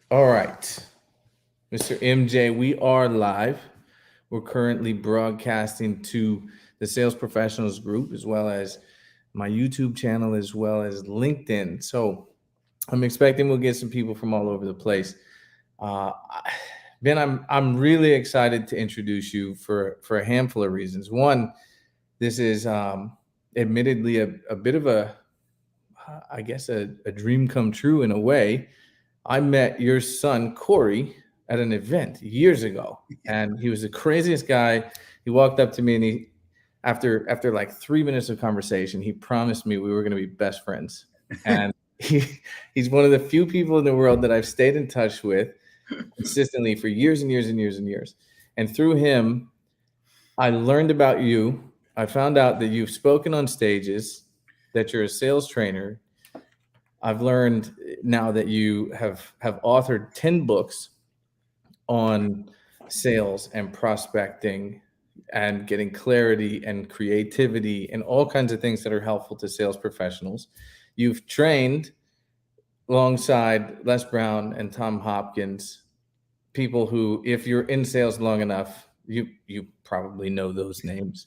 All right, Mr. MJ, we are live. We're currently broadcasting to the Sales Professionals Group as well as my YouTube channel as well as LinkedIn. So I'm expecting we'll get some people from all over the place. Uh, Ben, I'm really excited to introduce you for a handful of reasons. One, this is admittedly a bit of I guess, a dream come true in a way. I met your son Corey at an event years ago, and he was the craziest guy. He walked up to me and after like 3 minutes of conversation, he promised me we were going to be best friends. And he's one of the few people in the world that I've stayed in touch with consistently for years and years and years and years. And through him, I learned about you. I found out that you've spoken on stages, that you're a sales trainer. I've learned now that you have authored 10 books on sales and prospecting and getting clarity and creativity and all kinds of things that are helpful to sales professionals. You've trained alongside Les Brown and Tom Hopkins, people who, if you're in sales long enough, you probably know those names,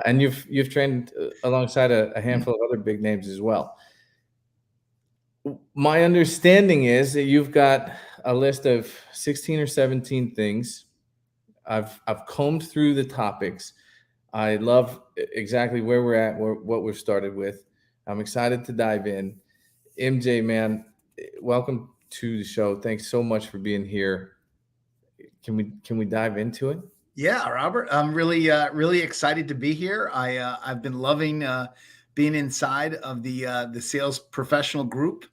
and you've trained alongside a handful of other big names as well. My understanding is that you've got a list of 16 or 17 things. I've combed through the topics. I love exactly where we're at, what we've started with. I'm excited to dive in. MJ, man, welcome to the show. Thanks so much for being here. Can we dive into it? Yeah, Robert, I'm really excited to be here. I've been loving being inside of the sales professional group.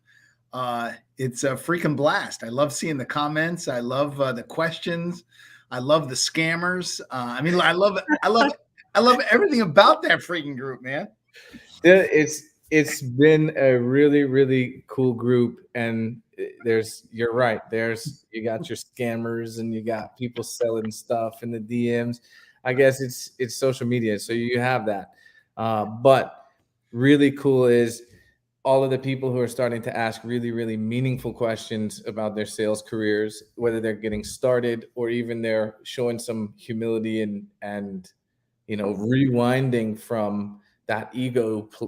It's a freaking blast. I love seeing the comments. I love the questions. I love the scammers. I love everything about that freaking group, man. Yeah, it's been a really cool group, and you're right. You got your scammers and you got people selling stuff in the DMs. I guess it's social media, so you have that. But really cool is all of the people who are starting to ask really meaningful questions about their sales careers, whether they're getting started or even they're showing some humility and rewinding from that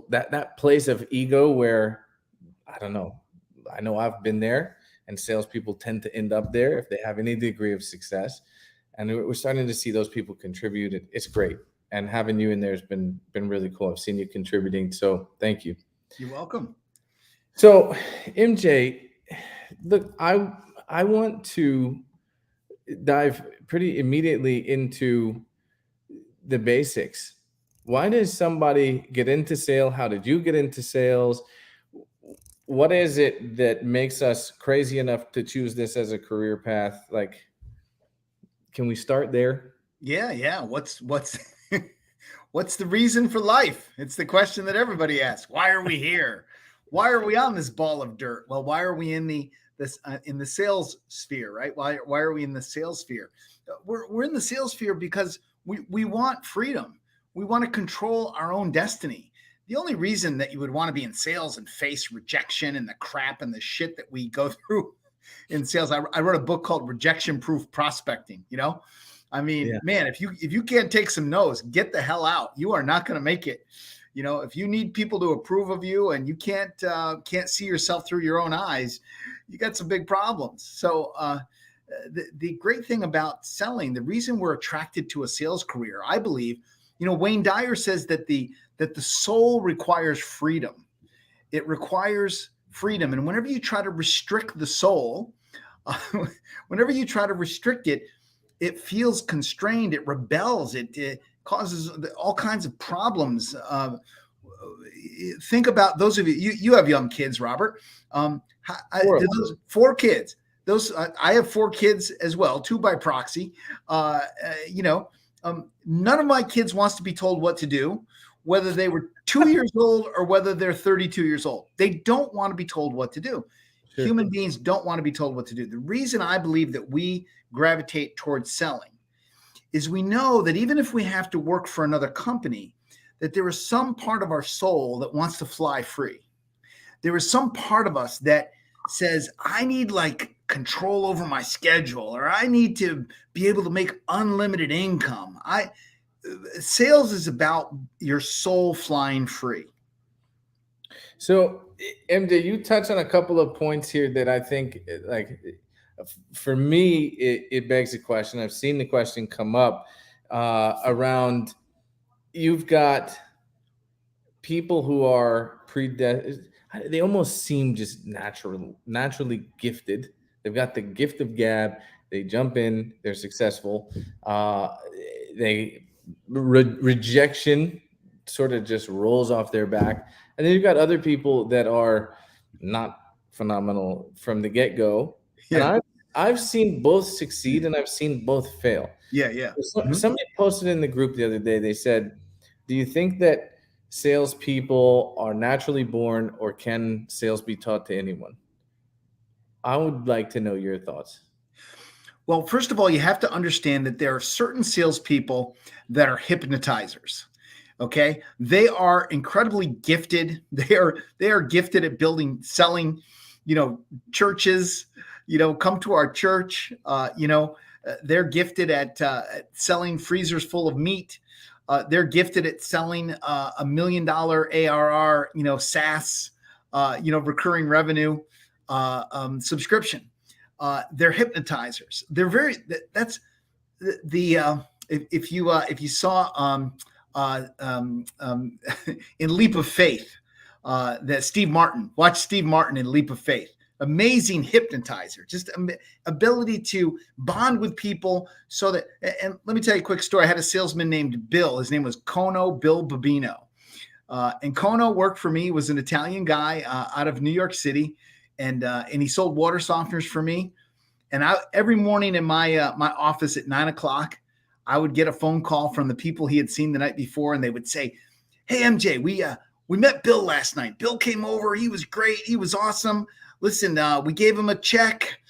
that place of ego where I don't know. I know I've been there, and salespeople tend to end up there if they have any degree of success. And we're starting to see those people contribute. It's great, and having you in there has been really cool. I've seen you contributing, so thank you. You're welcome. So, MJ, look, I want to dive pretty immediately into the basics. Why does somebody get into sales? How did you get into sales? What is it that makes us crazy enough to choose this as a career path? Like, can we start there? Yeah. What's what's the reason for life? It's the question that everybody asks. Why are we here? Why are we on this ball of dirt? Well, why are we in the sales sphere, right? Why are we in the sales sphere? We're in the sales sphere because we want freedom. We want to control our own destiny. The only reason that you would want to be in sales and face rejection and the crap and the shit that we go through in sales. I wrote a book called Rejection Proof Prospecting. Yeah. Man, if you can't take some no's, get the hell out. You are not going to make it. If you need people to approve of you and you can't see yourself through your own eyes, you got some big problems. So the great thing about selling, the reason we're attracted to a sales career, I believe, Wayne Dyer says that the soul requires freedom. It requires freedom, and whenever you try to restrict the soul, whenever you try to restrict it, it feels constrained. It rebels. It causes all kinds of problems. Think about those of you have young kids, Robert. Those 4 kids. I have 4 kids as well, 2 by proxy. None of my kids wants to be told what to do, whether they were 2 years old or whether they're 32 years old. They don't want to be told what to do. Sure. Human beings don't want to be told what to do. The reason I believe that we gravitate towards selling is we know that even if we have to work for another company, that there is some part of our soul that wants to fly free. There is some part of us that says, I need like control over my schedule, or I need to be able to make unlimited income. I Sales is about your soul flying free. So, MJ, you touched on a couple of points here that I think, like, for me, it begs the question. I've seen the question come up around you've got people who are they almost seem just naturally gifted. They've got the gift of gab. They jump in, they're successful. Uh, they rejection sort of just rolls off their back. And then you've got other people that are not phenomenal from the get-go. And Yeah, I've seen both succeed and I've seen both fail. yeah, yeah. Mhm. Somebody posted in the group the other day. They said, "Do you think that salespeople are naturally born, or can sales be taught to anyone?" I would like to know your thoughts. Well, first of all, you have to understand that there are certain salespeople that are hypnotizers. Okay, they are incredibly gifted. They are gifted at selling, churches. Come to our church. They're gifted at selling freezers full of meat. They're gifted at selling $1 million ARR, SaaS, recurring revenue subscription. They're hypnotizers. They're very. That's the if you saw in Leap of Faith, that Steve Martin. Watch Steve Martin in Leap of Faith. Amazing hypnotizer, just ability to bond with people. So that, and let me tell you a quick story. I had a salesman named Bill. His name was Kono Bill Babino. And Kono worked for me, was an Italian guy out of New York City. And he sold water softeners for me. And every morning in my office at 9 o'clock, I would get a phone call from the people he had seen the night before, and they would say, "Hey MJ, we met Bill last night. Bill came over. He was great. He was awesome. Listen, we gave him a check.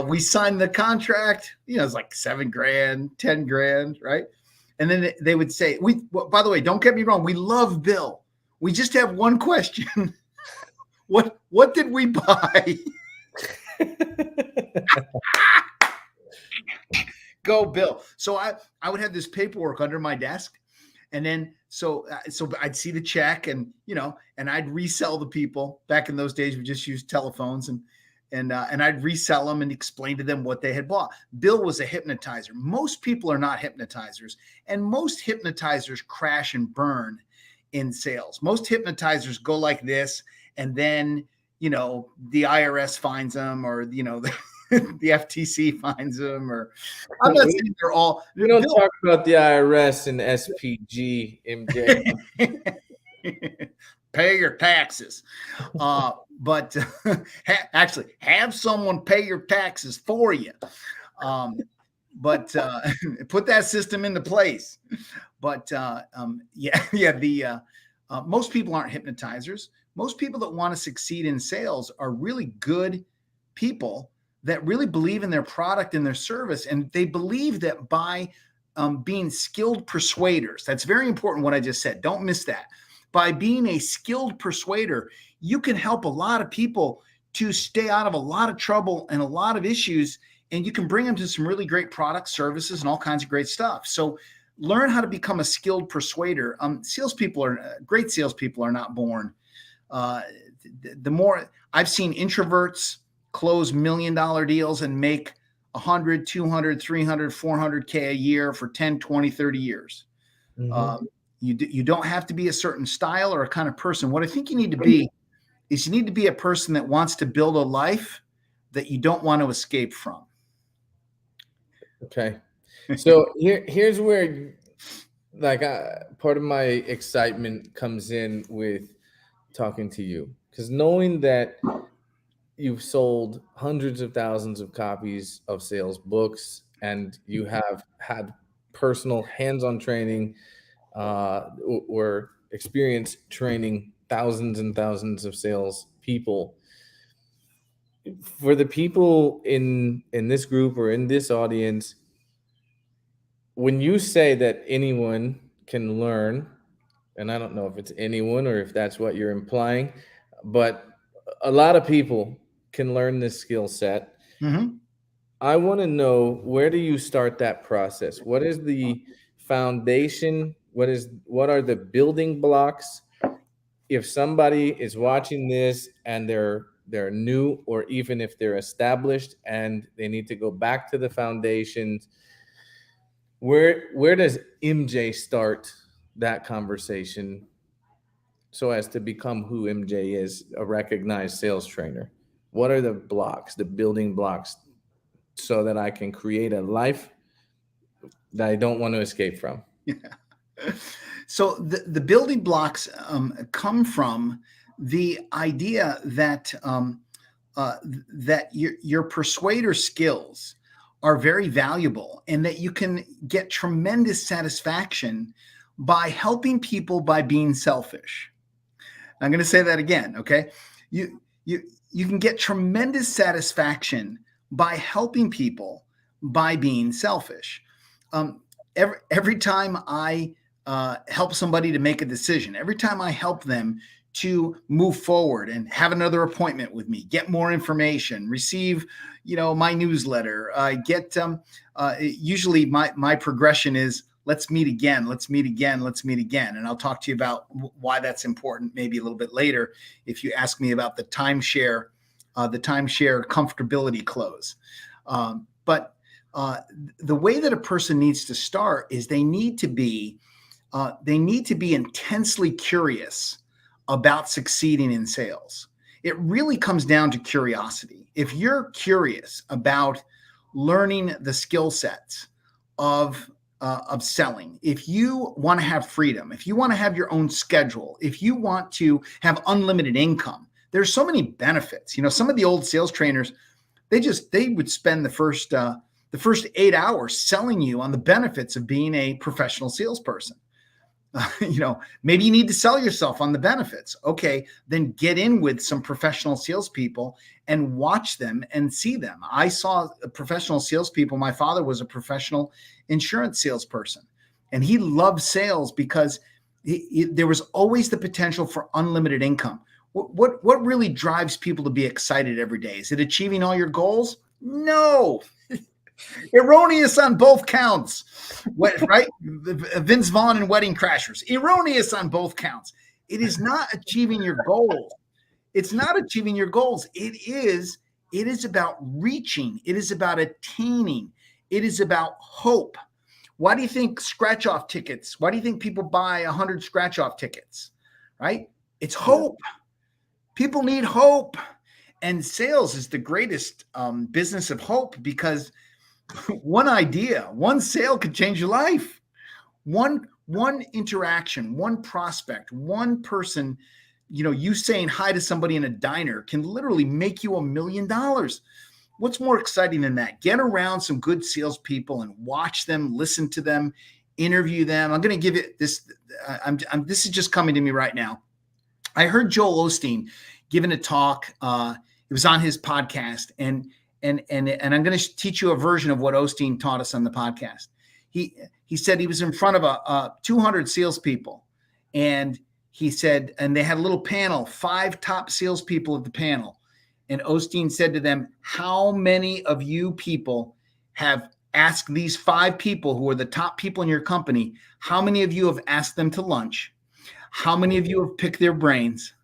We signed the contract. It's like $7,000, $10,000, right?" And then they would say, by the way, don't get me wrong, we love Bill. We just have one question. What did we buy?" Go Bill. So I would have this paperwork under my desk, and then so I'd see the check, and and I'd resell the people. Back in those days, we just used telephones, and I'd resell them and explain to them what they had bought. Bill was a hypnotizer. Most people are not hypnotizers, and most hypnotizers crash and burn in sales. Most hypnotizers go like this, and then the IRS finds them, or the FTC finds them, or I'm not saying they're all. We don't talk about the IRS and SPG, MJ. Pay your taxes, but actually have someone pay your taxes for you. But put that system into place. But most people aren't hypnotizers. Most people that want to succeed in sales are really good people that really believe in their product and their service. And they believe that by being skilled persuaders, that's very important what I just said. Don't miss that. By being a skilled persuader, you can help a lot of people to stay out of a lot of trouble and a lot of issues, and you can bring them to some really great products, services, and all kinds of great stuff. So learn how to become a skilled persuader. Great salespeople are not born. The more I've seen introverts close $1 million deals and make 100, 200, 300, 400K a year for 10, 20, 30 years. Mm-hmm. You don't have to be a certain style or a kind of person. What I think you need to be is you need to be a person that wants to build a life that you don't want to escape from. Okay. So here's where part of my excitement comes in with talking to you, because knowing that you've sold hundreds of thousands of copies of sales books, and you have had personal hands-on training or experience training thousands and thousands of sales people. For the people in this group or in this audience, when you say that anyone can learn, and I don't know if it's anyone or if that's what you're implying, but a lot of people can learn this skill set. Mhm. I want to know, where do you start that process? What is the foundation? What are the building blocks? If somebody is watching this and they're new, or even if they're established and they need to go back to the foundations, where does MJ start that conversation so as to become who MJ is, a recognized sales trainer? What are the blocks, the building blocks, so that I can create a life that I don't want to escape from? So the building blocks come from the idea that that your persuader skills are very valuable, and that you can get tremendous satisfaction by helping people by being selfish. I'm going to say that again, okay? You you you can get tremendous satisfaction by helping people by being selfish. Um, every time I help somebody to make a decision, every time I help them to move forward and have another appointment with me, get more information, receive, my newsletter, get usually my progression is, let's meet again, let's meet again, let's meet again. And I'll talk to you about why that's important maybe a little bit later if you ask me about the timeshare comfortability close. But the way that a person needs to start is they need to be intensely curious about succeeding in sales. It really comes down to curiosity. If you're curious about learning the skill sets of selling, if you want to have freedom, if you want to have your own schedule, if you want to have unlimited income, there's so many benefits. Some of the old sales trainers, they would spend the first 8 hours selling you on the benefits of being a professional salesperson. Maybe you need to sell yourself on the benefits. Okay, then get in with some professional salespeople and watch them and see them. I saw professional salespeople. My father was a professional insurance salesperson, and he loved sales because there was always the potential for unlimited income. What really drives people to be excited every day? Is it achieving all your goals? No. Erroneous on both counts, right? Vince Vaughn and Wedding Crashers. Erroneous on both counts. It is not achieving your goals. It's not achieving your goals. It is about reaching. It is about attaining. It is about hope. Why do you think scratch-off tickets? Why do you think people buy 100 scratch-off tickets? Right? It's hope. People need hope. And sales is the greatest business of hope, because one idea, one sale could change your life. One interaction, one prospect, one person, you saying hi to somebody in a diner can literally make you $1 million. What's more exciting than that? Get around some good salespeople and watch them, listen to them, interview them. I'm going to give it this. This is just coming to me right now. I heard Joel Osteen giving a talk. It was on his podcast, and I'm going to teach you a version of what Osteen taught us on the podcast. He said he was in front of 200 salespeople, and he said, and they had a little panel, 5 top salespeople at the panel, and Osteen said to them, "How many of you people have asked these 5 people who are the top people in your company? How many of you have asked them to lunch? How many of you have picked their brains?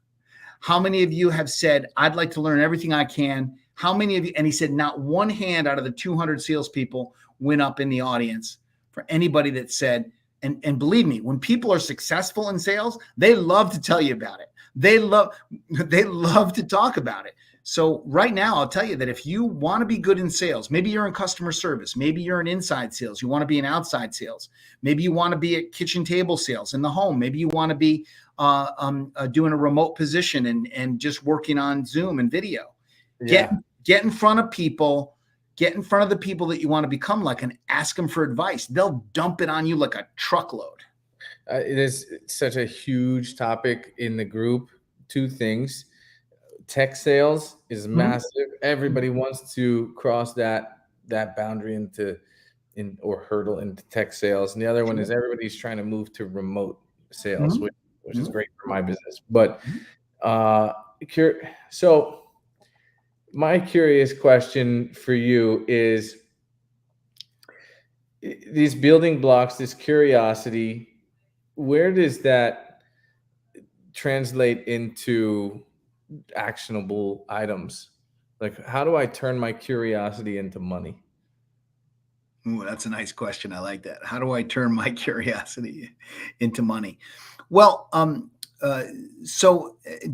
How many of you have said, I'd like to learn everything I can? How many of you?" And he said, not one hand out of the 200 salespeople went up in the audience for anybody that said, and believe me, when people are successful in sales, they love to tell you about it. They love to talk about it. So right now, I'll tell you that if you want to be good in sales, maybe you're in customer service, maybe you're in inside sales, you want to be in outside sales, maybe you want to be at kitchen table sales in the home, maybe you want to be doing a remote position and just working on Zoom and video. Yeah. Get in front of people, get in front of the people that you want to become like, and ask them for advice. They'll dump it on you like a truckload. It is such a huge topic in the group. 2 things. Tech sales is massive. Everybody wants to cross that boundary or hurdle into tech sales. And the other one is everybody's trying to move to remote sales, which is great for my business. But so my curious question for you is these building blocks, this curiosity, where does that translate into actionable items? Like, how do I turn my curiosity into money? Ooh, that's a nice question. I like that. How do I turn my curiosity into money? Well, uh,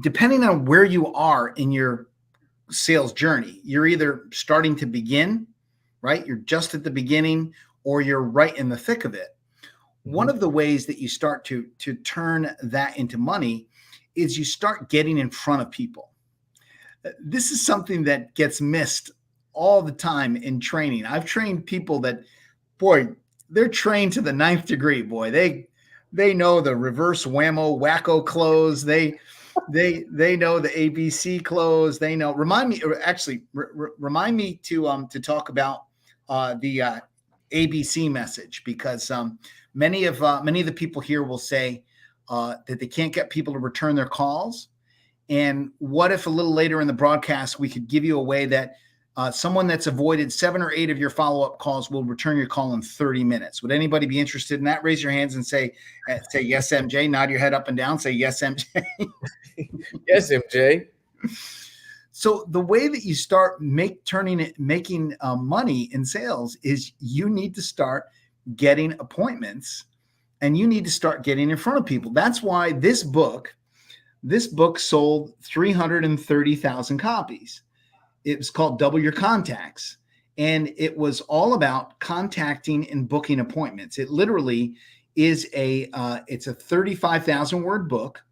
depending on where you are in your sales journey, you're either starting to begin, right? You're just at the beginning, or you're right in the thick of it. One Hmm. of the ways that you start to turn that into money is you start getting in front of people. This is something that gets missed all the time in training. I've trained people that, boy, they're trained to the ninth degree. Boy, they know the reverse whammo wacko close. They know the ABC close. They know. Remind me, actually, remind me to talk about the ABC message, because many of the people here will say that they can't get people to return their calls. And what if a little later in the broadcast we could give you a way that someone that's avoided 7 or 8 of your follow-up calls will return your call in 30 minutes? Would anybody be interested in that? Raise your hands and say yes, MJ. Nod your head up and down. Say yes, MJ. Yes, MJ. So the way that you start making money in sales is you need to start getting appointments, and you need to start getting in front of people. That's why this book sold 330,000 copies. It was called Double Your Contacts. And it was all about contacting and booking appointments. It literally is it's a 35,000 word book.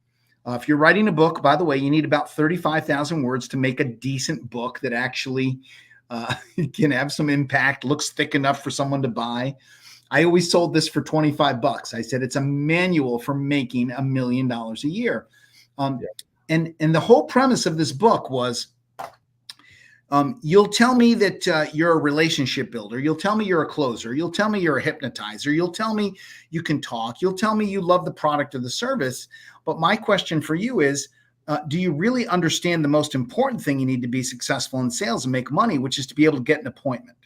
If you're writing a book, by the way, you need about 35,000 words to make a decent book that actually can have some impact, looks thick enough for someone to buy. I always sold this for 25 bucks. I said it's a manual for making $1 million a year. Um, Yeah. and the whole premise of this book was, you'll tell me that you're a relationship builder. You'll tell me you're a closer. You'll tell me you're a hypnotizer. You'll tell me you can talk. You'll tell me you love the product or the service. But my question for you is, do you really understand the most important thing you need to be successful in sales and make money, which is to be able to get an appointment?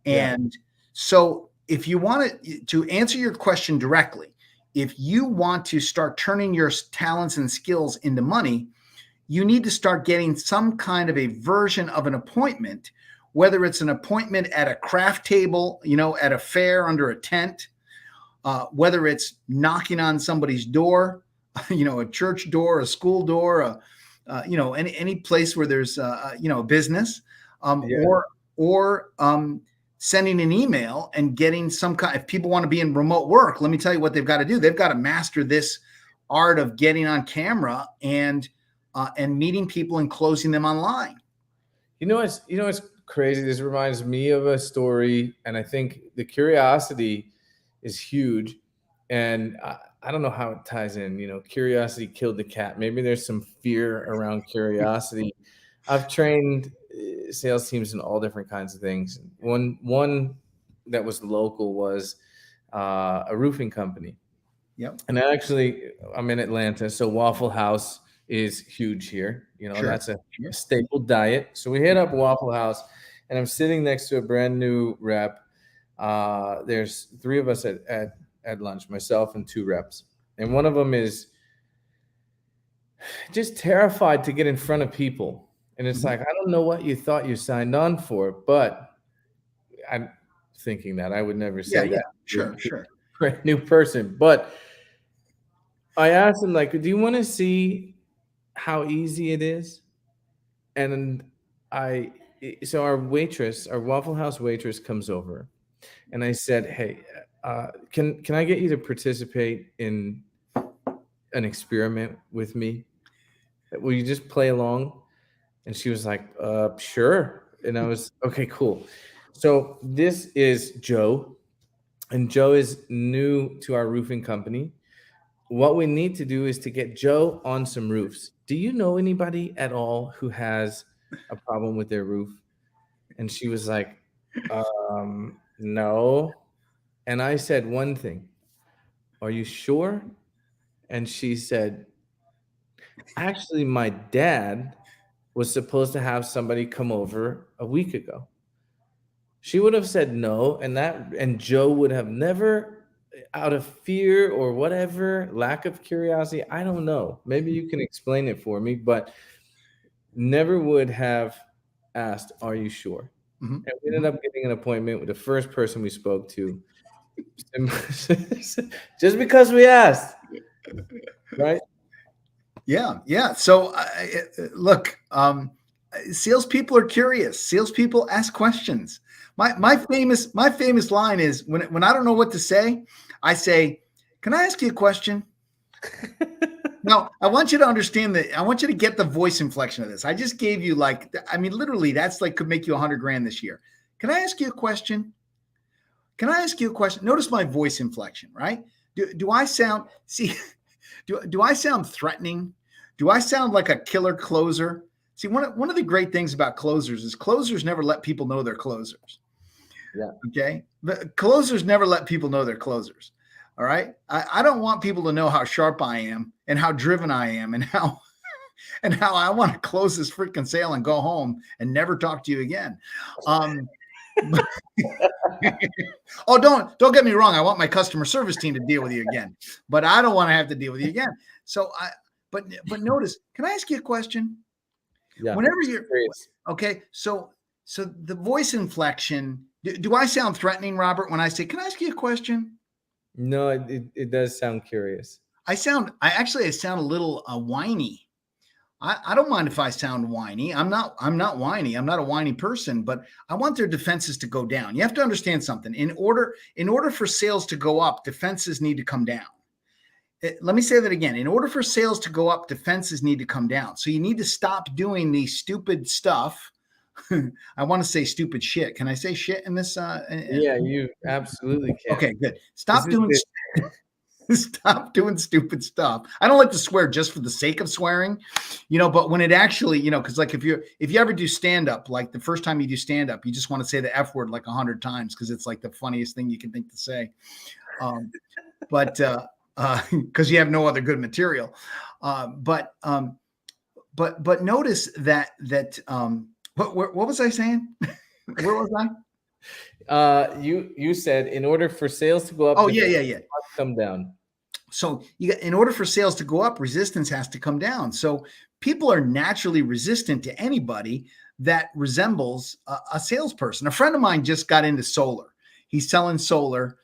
Yeah. And so if you want to answer your question directly, if you want to start turning your talents and skills into money, you need to start getting some kind of a version of an appointment, whether it's an appointment at a craft table, at a fair under a tent, whether it's knocking on somebody's door, a church door, a school door, any place where there's a business, Yeah. or sending an email and getting some kind. If people want to be in remote work, let me tell you what they've got to do. They've got to master this art of getting on camera and meeting people and closing them online. You know what's crazy? This reminds me of a story, and I think the curiosity is huge. And I don't know how it ties in. Curiosity killed the cat. Maybe there's some fear around curiosity. I've trained sales teams in all different kinds of things. One that was local was a roofing company. Yep. And I'm in Atlanta, so Waffle House is huge here. Sure. That's a Sure. staple diet. So we hit up Waffle House, and I'm sitting next to a brand new rep. There's three of us at lunch, myself and two reps, and one of them is just terrified to get in front of people. And it's Mhm. like, I don't know what you thought you signed on for, but I'm thinking that I would never Yeah. say Yeah. that to Sure. a Sure. brand new person. But I asked him, like, do you want to see how easy it is? And I, so our Waffle House waitress comes over, and I said, hey, can I get you to participate in an experiment with me? Will you just play along? And she was like, sure. And I was, okay, cool. So this is Joe, and Joe is new to our roofing company. What we need to do is to get Joe on some roofs. Do you know anybody at all who has a problem with their roof? And she was like, no. And I said one thing, are you sure? And she said, actually, my dad was supposed to have somebody come over a week ago. She would have said no, and Joe would have never, out of fear or whatever, lack of curiosity, I don't know. Maybe you can explain it for me, but never would have asked, "Are you sure?" Mm-hmm. And we ended up getting an appointment with the first person we spoke to, just because we asked, right? Yeah, yeah. So look, salespeople are curious. Salespeople ask questions. My famous line is when I don't know what to say, I say, "Can I ask you a question?" Now, I want you to understand that. I want you to get the voice inflection of this. I just gave you literally, that's like could make you 100 grand this year. Can I ask you a question? Can I ask you a question? Notice my voice inflection, right? Do I sound see? Do I sound threatening? Do I sound like a killer closer? See, one of the great things about closers is closers never let people know they're closers. Yeah. Okay. But closers never let people know they're closers. All right. I don't want people to know how sharp I am and how driven I am and how I want to close this freaking sale and go home and never talk to you again. Oh, don't get me wrong. I want my customer service team to deal with you again, but I don't want to have to deal with you again. So but notice, can I ask you a question? Yeah. Whenever you're Curious. okay, so the voice inflection, do I sound threatening, Robert, when I say, can I ask you a question? No, it does sound curious. I sound a little whiny. I don't mind if I sound whiny. I'm not whiny. I'm not a whiny person, but I want their defenses to go down. You have to understand something. In order for sales to go up, defenses need to come down. Let me say that again. In order for sales to go up, defenses need to come down. So you need to stop doing the stupid stuff. I want to say stupid shit. Can I say shit in this? Yeah, you absolutely can. Okay, good. This is the- Stop doing stupid stuff. I don't like to swear just for the sake of swearing, but when it actually, because like if you ever do stand up, like the first time you do stand up, you just want to say the F word like 100 times because it's like the funniest thing you can think to say. But because you have no other good material. But notice that what was I saying? Where was I? You said in order for sales to go up, Oh yeah. come down. So in order for sales to go up, resistance has to come down. So people are naturally resistant to anybody that resembles a salesperson. A friend of mine just got into solar. He's selling solar.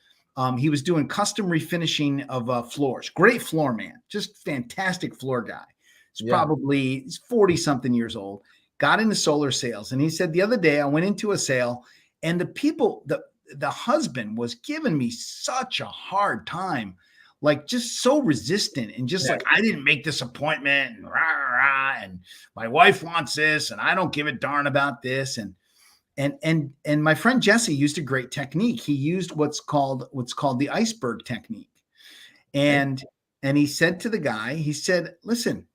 He was doing custom refinishing of floors. Great floor man, just fantastic floor guy. He's probably 40 something years old. Got into solar sales, and he said the other day I went into a sale, and the husband was giving me such a hard time, like just so resistant and just like, I didn't make this appointment and, rah, rah, and my wife wants this and I don't give a darn about this. And my friend Jesse used a great technique. He used what's called the iceberg technique. And he said to the guy, he said, listen,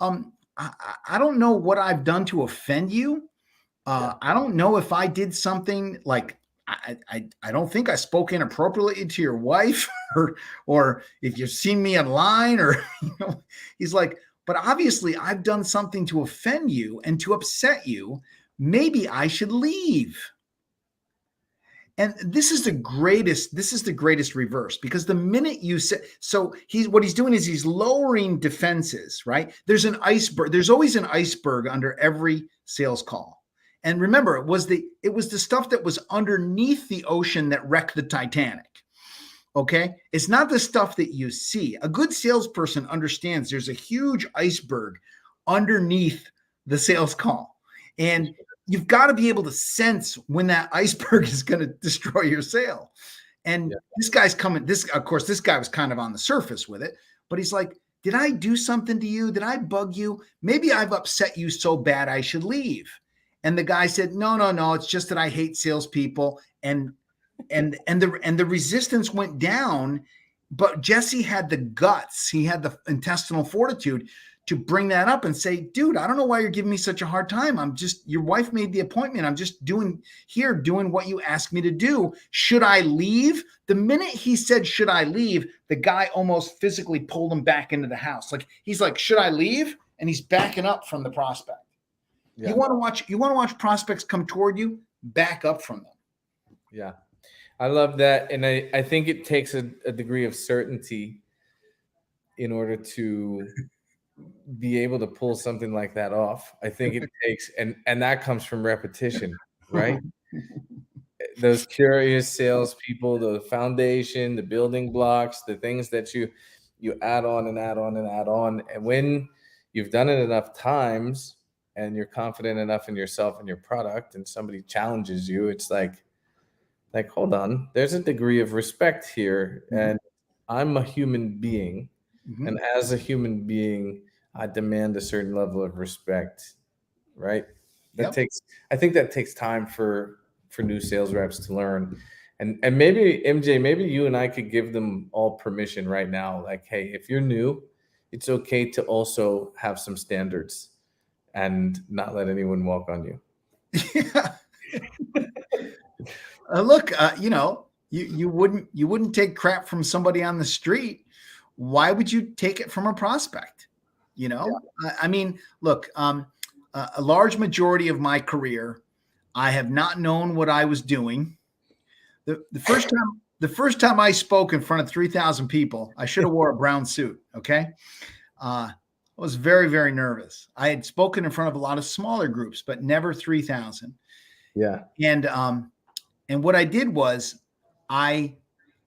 I don't know what I've done to offend you. I don't know if I did something like, I don't think I spoke inappropriately to your wife or if you've seen me online or, he's like, but obviously I've done something to offend you and to upset you. Maybe I should leave. And this is the greatest reverse, because the minute you say, so what he's doing is he's lowering defenses, right? There's an iceberg. There's always an iceberg under every sales call. And remember, it was the stuff that was underneath the ocean that wrecked the Titanic. Okay. It's not the stuff that you see. A good salesperson understands there's a huge iceberg underneath the sales call. And you've got to be able to sense when that iceberg is going to destroy your sale. And this guy's coming. Of course, this guy was kind of on the surface with it, but he's like, did I do something to you? Did I bug you? Maybe I've upset you so bad I should leave. And the guy said, no. It's just that I hate salespeople. And the resistance went down, but Jesse had the guts. He had the intestinal fortitude to bring that up and say, dude, I don't know why you're giving me such a hard time. Your wife made the appointment. I'm just doing what you asked me to do. Should I leave? The minute he said, should I leave? The guy almost physically pulled him back into the house. Like, he's like, should I leave? And he's backing up from the prospect. Yeah. You want to watch prospects come toward you, back up from them. Yeah. I love that. And I think it takes a degree of certainty in order to be able to pull something like that off. I think it takes, and that comes from repetition, right? Those curious salespeople, the foundation, the building blocks, the things that you add on and add on and add on. And when you've done it enough times and you're confident enough in yourself and your product, and somebody challenges you, it's like, hold on, there's a degree of respect here. Mhm. And I'm a human being. Mhm. And as a human being, I demand a certain level of respect, right? That Yep. takes, I think that takes time for new sales reps to learn. And maybe MJ, maybe you and I could give them all permission right now. Like, hey, if you're new, it's okay to also have some standards and not let anyone walk on you. Yeah. Look, you wouldn't take crap from somebody on the street. Why would you take it from a prospect? I mean, look, a large majority of my career, I have not known what I was doing. The first time I spoke in front of 3,000 people, I should have wore a brown suit. Okay. I was very, very nervous. I had spoken in front of a lot of smaller groups, but never 3,000. Yeah. And what I did was I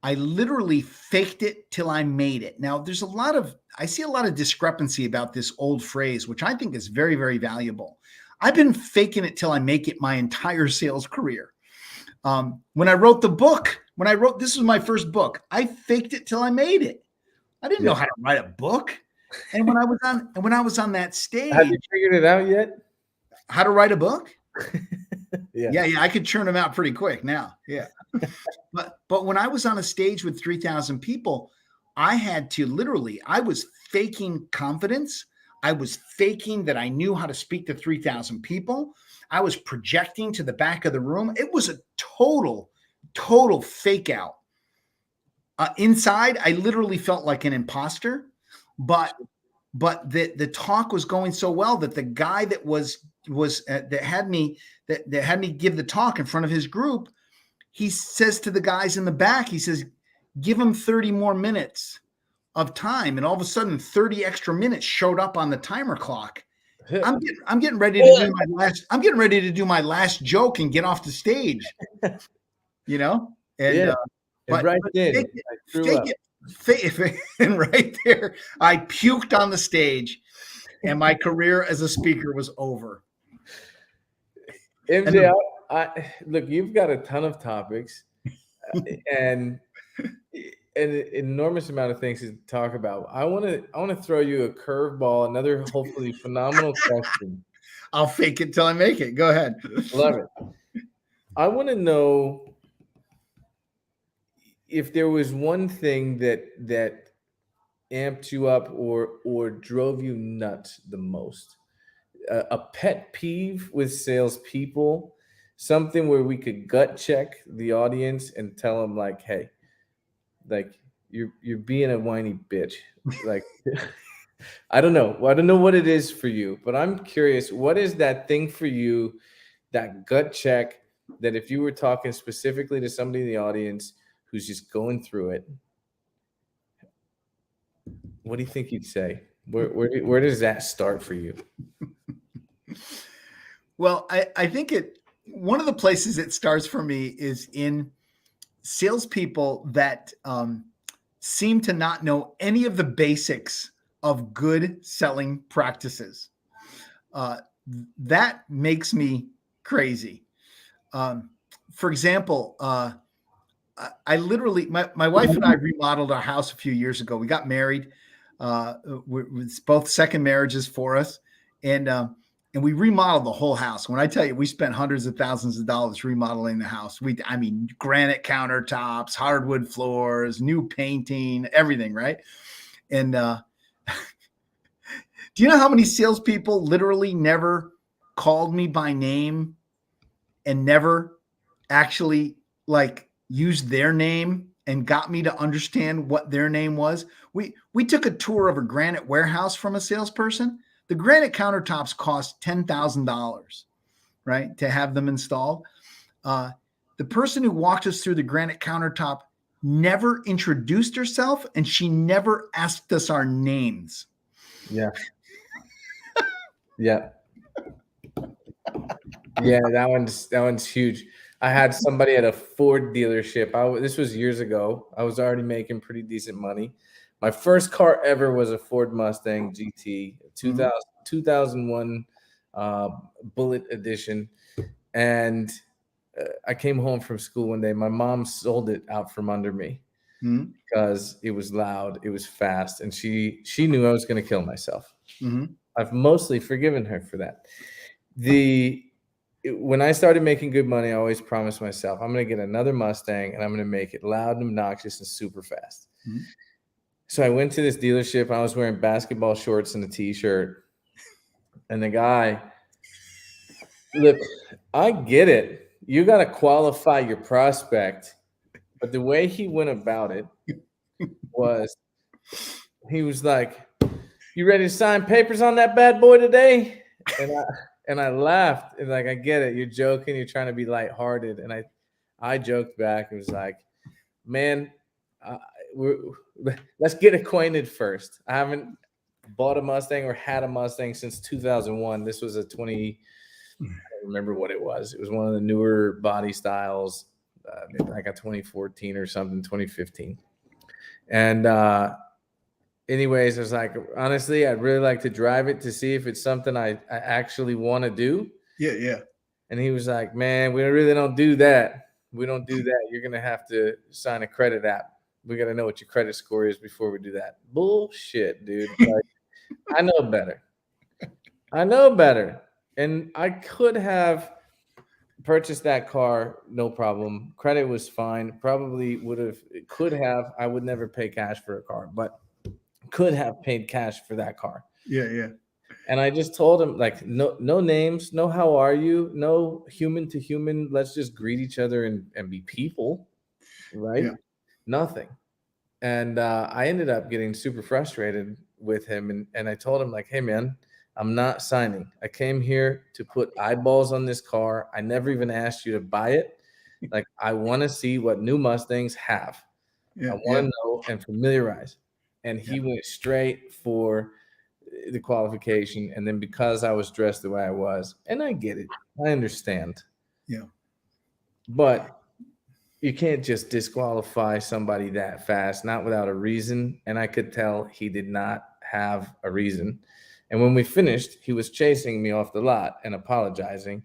literally faked it till I made it. Now I see a lot of discrepancy about this old phrase, which I think is very, very valuable. I've been faking it till I make it my entire sales career. When I wrote this was my first book, I faked it till I made it. I didn't know how to write a book. And when I was on that stage, Have you figured it out yet? how to write a book? Yeah. Yeah, I could churn them out pretty quick now. Yeah. But when I was on a stage with 3,000 people, I was faking confidence. I was faking that I knew how to speak to 3,000 people. I was projecting to the back of the room. It was a total fake out. Inside, I literally felt like an imposter, but the talk was going so well that the guy that that had me give the talk in front of his group, he says to the guys in the back, he says, give him 30 more minutes of time. And all of a sudden 30 extra minutes showed up on the timer clock. I'm getting ready to do my last joke and get off the stage, and Yeah. but right then, fake I threw up. and right there, I puked on the stage, and my career as a speaker was over. MJ, look, you've got a ton of topics and an enormous amount of things to talk about. I want to throw you a curveball, another hopefully phenomenal question. I'll fake it till I make it. Go ahead. Love it. I want to know if there was one thing that amped you up or drove you nuts the most. A pet peeve with salespeople, something where we could gut check the audience and tell them like, hey, like you're being a whiny bitch. Like, I don't know what it is for you, but I'm curious, what is that thing for you, that gut check, that if you were talking specifically to somebody in the audience who's just going through it, what do you think you'd say? Where does that start for you? Well, I think one of the places it starts for me is in salespeople that seem to not know any of the basics of good selling practices. That makes me crazy. For example, I literally, my wife and I remodeled our house a few years ago. We got married. It's both second marriages for us. And we remodeled the whole house. When I tell you, we spent hundreds of thousands of dollars remodeling the house. I mean, granite countertops, hardwood floors, new painting, everything, right? And do you know how many salespeople literally never called me by name and never actually used their name and got me to understand what their name was? We took a tour of a granite warehouse from a salesperson. The granite countertops cost $10,000, right, to have them installed. The person who walked us through the granite countertop never introduced herself, and she never asked us our names. Yeah. Yeah. Yeah, that one's huge. I had somebody at a Ford dealership. This was years ago. I was already making pretty decent money. My first car ever was a Ford Mustang GT, 2001 Bullet Edition. And I came home from school one day. My mom sold it out from under me because it was loud, it was fast, and she knew I was going to kill myself. I've mostly forgiven her for that. When I started making good money, I always promised myself, I'm going to get another Mustang and I'm going to make it loud and obnoxious and super fast. So I went to this dealership. I was wearing basketball shorts and a t-shirt. And the guy, look, I get it. You got to qualify your prospect. But the way he went about it was, he was like, you ready to sign papers on that bad boy today? And I laughed, and like, I get it. You're joking. You're trying to be lighthearted. And I joked back and was like, man, let's get acquainted first. I haven't bought a Mustang or had a Mustang since 2001. This was I don't remember what it was. It was one of the newer body styles, like a 2014 or something, 2015. And anyways, I was like, honestly, I'd really like to drive it to see if it's something I actually want to do. Yeah. And he was like, man, we really don't do that. We don't do that. You're going to have to sign a credit app. We got to know what your credit score is before we do that. Bullshit, dude. Like, I know better. And I could have purchased that car, no problem. Credit was fine. Probably could have. I would never pay cash for a car, but could have paid cash for that car. Yeah. And I just told him, like, no names, no how are you, no human to human. Let's just greet each other and be people, right? Yeah. Nothing. And I ended up getting super frustrated with him. And I told him, like, hey, man, I'm not signing. I came here to put eyeballs on this car. I never even asked you to buy it. Like, I want to see what new Mustangs have. I want to know and familiarize. And he went straight for the qualification. And then because I was dressed the way I was, and I get it, I understand. Yeah. But you can't just disqualify somebody that fast, not without a reason. And I could tell he did not have a reason. And when we finished, he was chasing me off the lot and apologizing.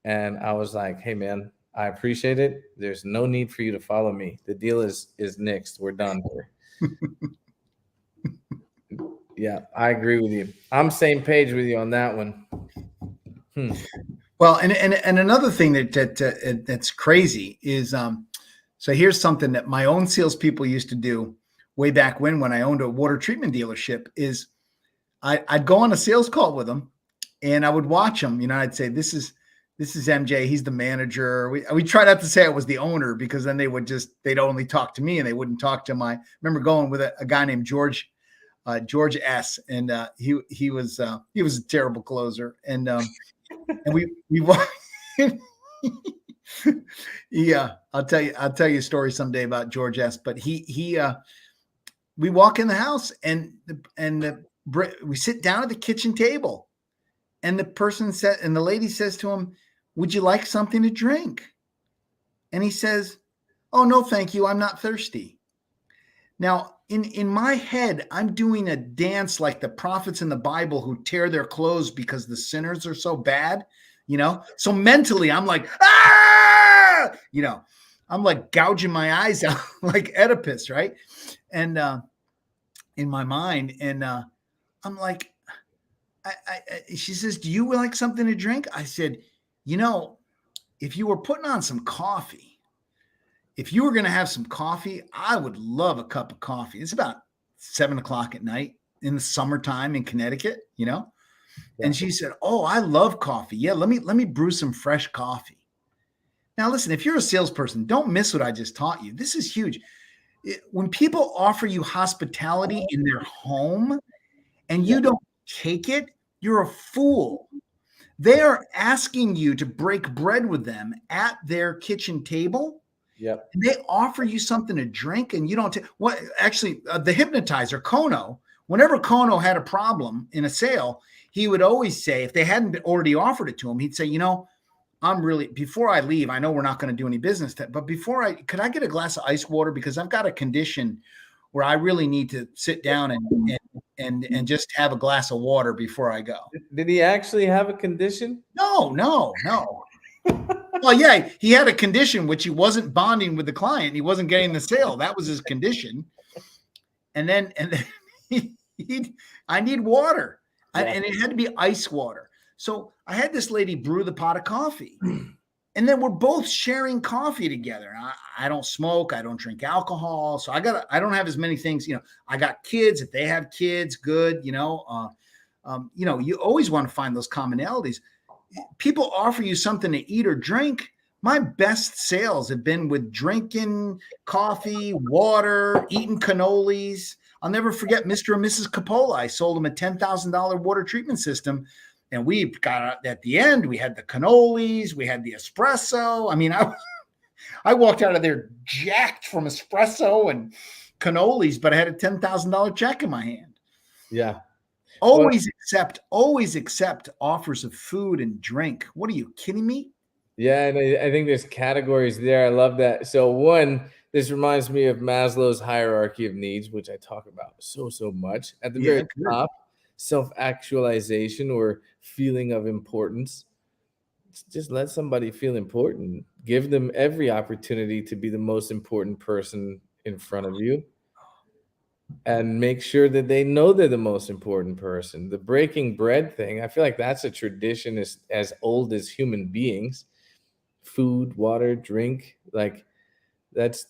And I was like, hey, man, I appreciate it. There's no need for you to follow me. The deal is nixed. We're done here. Yeah, I agree with you. I'm same page with you on that one. Well, and another thing that's crazy is, so here's something that my own salespeople used to do way back when I owned a water treatment dealership. Is I'd go on a sales call with them, and I would watch them. You know, I'd say, "This is MJ. He's the manager." We tried not to say I was the owner, because then they'd only talk to me and they wouldn't talk to I remember going with a guy named George S. And he was a terrible closer. And we yeah, I'll tell you a story someday about George S. But we walk in the house and we sit down at the kitchen table, and the lady says to him, "Would you like something to drink?" And he says, "Oh, no, thank you. I'm not thirsty." Now, in my head, I'm doing a dance like the prophets in the Bible who tear their clothes because the sinners are so bad, you know? So mentally, I'm like, ah! You know, I'm like gouging my eyes out like Oedipus, right? And in my mind, and I'm like, she says, "Do you like something to drink?" I said, "You know, if you were putting on some coffee, if you were going to have some coffee, I would love a cup of coffee." It's about 7:00 at night in the summertime in Connecticut, you know? Yeah. And she said, "Oh, I love coffee. Yeah, let me brew some fresh coffee." Now, listen, if you're a salesperson, don't miss what I just taught you. This is huge. When people offer you hospitality in their home and you don't take it, You're a fool. They are asking you to break bread with them at their kitchen table. Yep. And they offer you something to drink and you don't take what actually the hypnotizer Kono, whenever Kono had a problem in a sale, he would always say, if they hadn't already offered it to him, he'd say, I'm really, before I leave, I know we're not going to do any business, but could I get a glass of ice water? Because I've got a condition where I really need to sit down and just have a glass of water before I go. Did he actually have a condition? No. Well, yeah, he had a condition which he wasn't bonding with the client. He wasn't getting the sale. That was his condition. And then I need water. Yeah. And it had to be ice water. So I had this lady brew the pot of coffee. And then we're both sharing coffee together. I don't smoke. I don't drink alcohol. So I don't have as many things. I got kids. If they have kids, good. You always want to find those commonalities. People offer you something to eat or drink. My best sales have been with drinking coffee, water, eating cannolis. I'll never forget Mr. and Mrs. Coppola. I sold them a $10,000 water treatment system. And we got at the end, we had the cannolis, we had the espresso. I mean, I walked out of there jacked from espresso and cannolis, but I had a $10,000 check in my hand. Yeah. Always accept offers of food and drink. What are you kidding me? Yeah, and I think there's categories there. I love that. So one, this reminds me of Maslow's hierarchy of needs, which I talk about so much. At the very top, self-actualization or feeling of importance. Just let somebody feel important. Give them every opportunity to be the most important person in front of you. And make sure that they know they're the most important person. The breaking bread thing, I feel like that's a tradition as old as human beings. Food, water, drink, like that's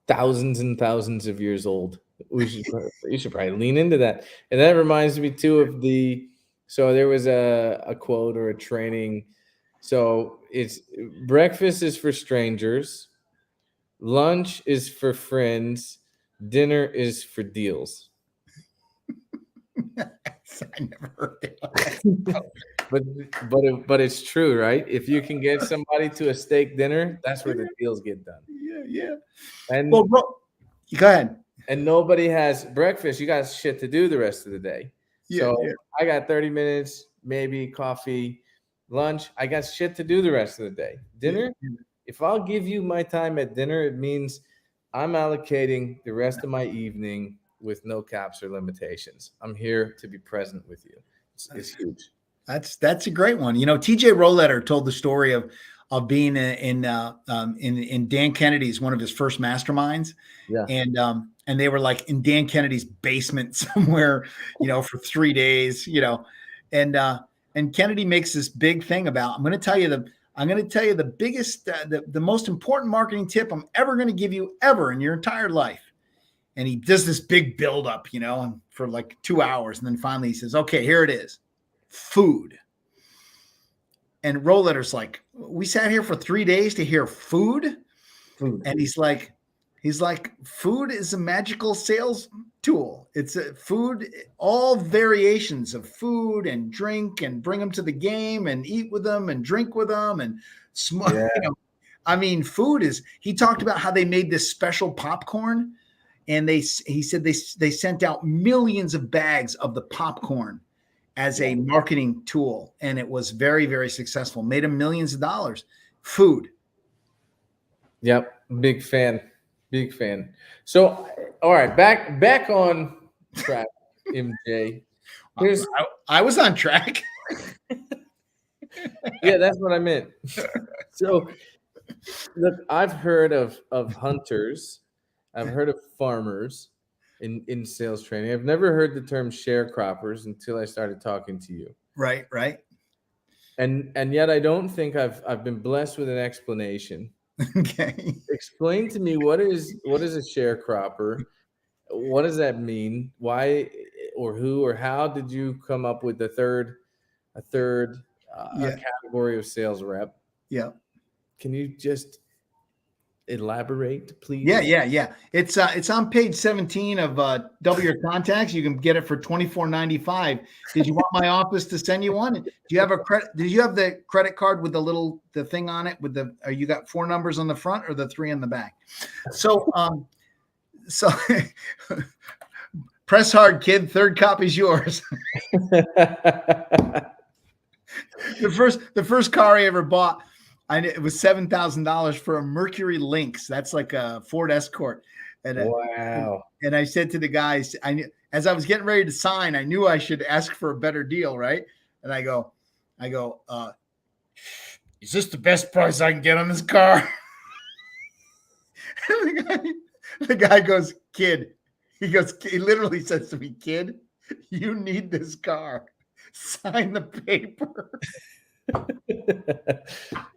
thousands and thousands of years old. You should probably lean into that. And that reminds me too of so there was a quote or a training. So it's breakfast is for strangers, lunch is for friends, dinner is for deals. I never heard that. but it's true, right? If you can get somebody to a steak dinner, that's where the deals get done. Yeah. And well, bro, go ahead. And nobody has breakfast. You got shit to do the rest of the day. So I got 30 minutes, maybe coffee, lunch. I got shit to do the rest of the day. Dinner, if I'll give you my time at dinner, it means I'm allocating the rest of my evening with no caps or limitations. I'm here to be present with you. It's huge. That's a great one. TJ Roletter told the story of being in Dan Kennedy's, one of his first masterminds. Yeah. And they were like in Dan Kennedy's basement somewhere, for 3 days, and Kennedy makes this big thing about, I'm going to tell you the biggest, the most important marketing tip I'm ever going to give you ever in your entire life. And he does this big buildup, for like 2 hours. And then finally he says, okay, here it is. Food. And Roletter's like, we sat here for 3 days to hear food. And he's like, food is a magical sales tool. It's a food, all variations of food and drink, and bring them to the game and eat with them and drink with them and smoke. Yeah. Food is, he talked about how they made this special popcorn, and he said they sent out millions of bags of the popcorn as a marketing tool. And it was very, very successful, made them millions of dollars. Food. Yep. Big fan. So, all right, back on track, MJ. I was on track. Yeah, that's what I meant. So, look, I've heard of hunters. I've heard of farmers in sales training. I've never heard the term sharecroppers until I started talking to you. Right. And yet I don't think I've been blessed with an explanation. Okay. Explain to me what is a sharecropper? What does that mean? Why or who or how did you come up with a third category of sales rep? Yeah. Can you just elaborate, please? Yeah. It's on page 17 of Double Your Contacts. You can get it for $24.95. Did you want my office to send you one? Do you have a credit? Did you have the credit card with the thing on it with the? You got 4 numbers on the front or the 3 in the back? So so press hard, kid. Third copy's yours. The first car I ever bought, it was $7,000 for a Mercury Lynx. That's like a Ford Escort. And Wow. and I said to the guys, as I was getting ready to sign, I knew I should ask for a better deal, right? And I go, is this the best price I can get on this car? the guy goes, kid. He literally says to me, kid, you need this car. Sign the paper.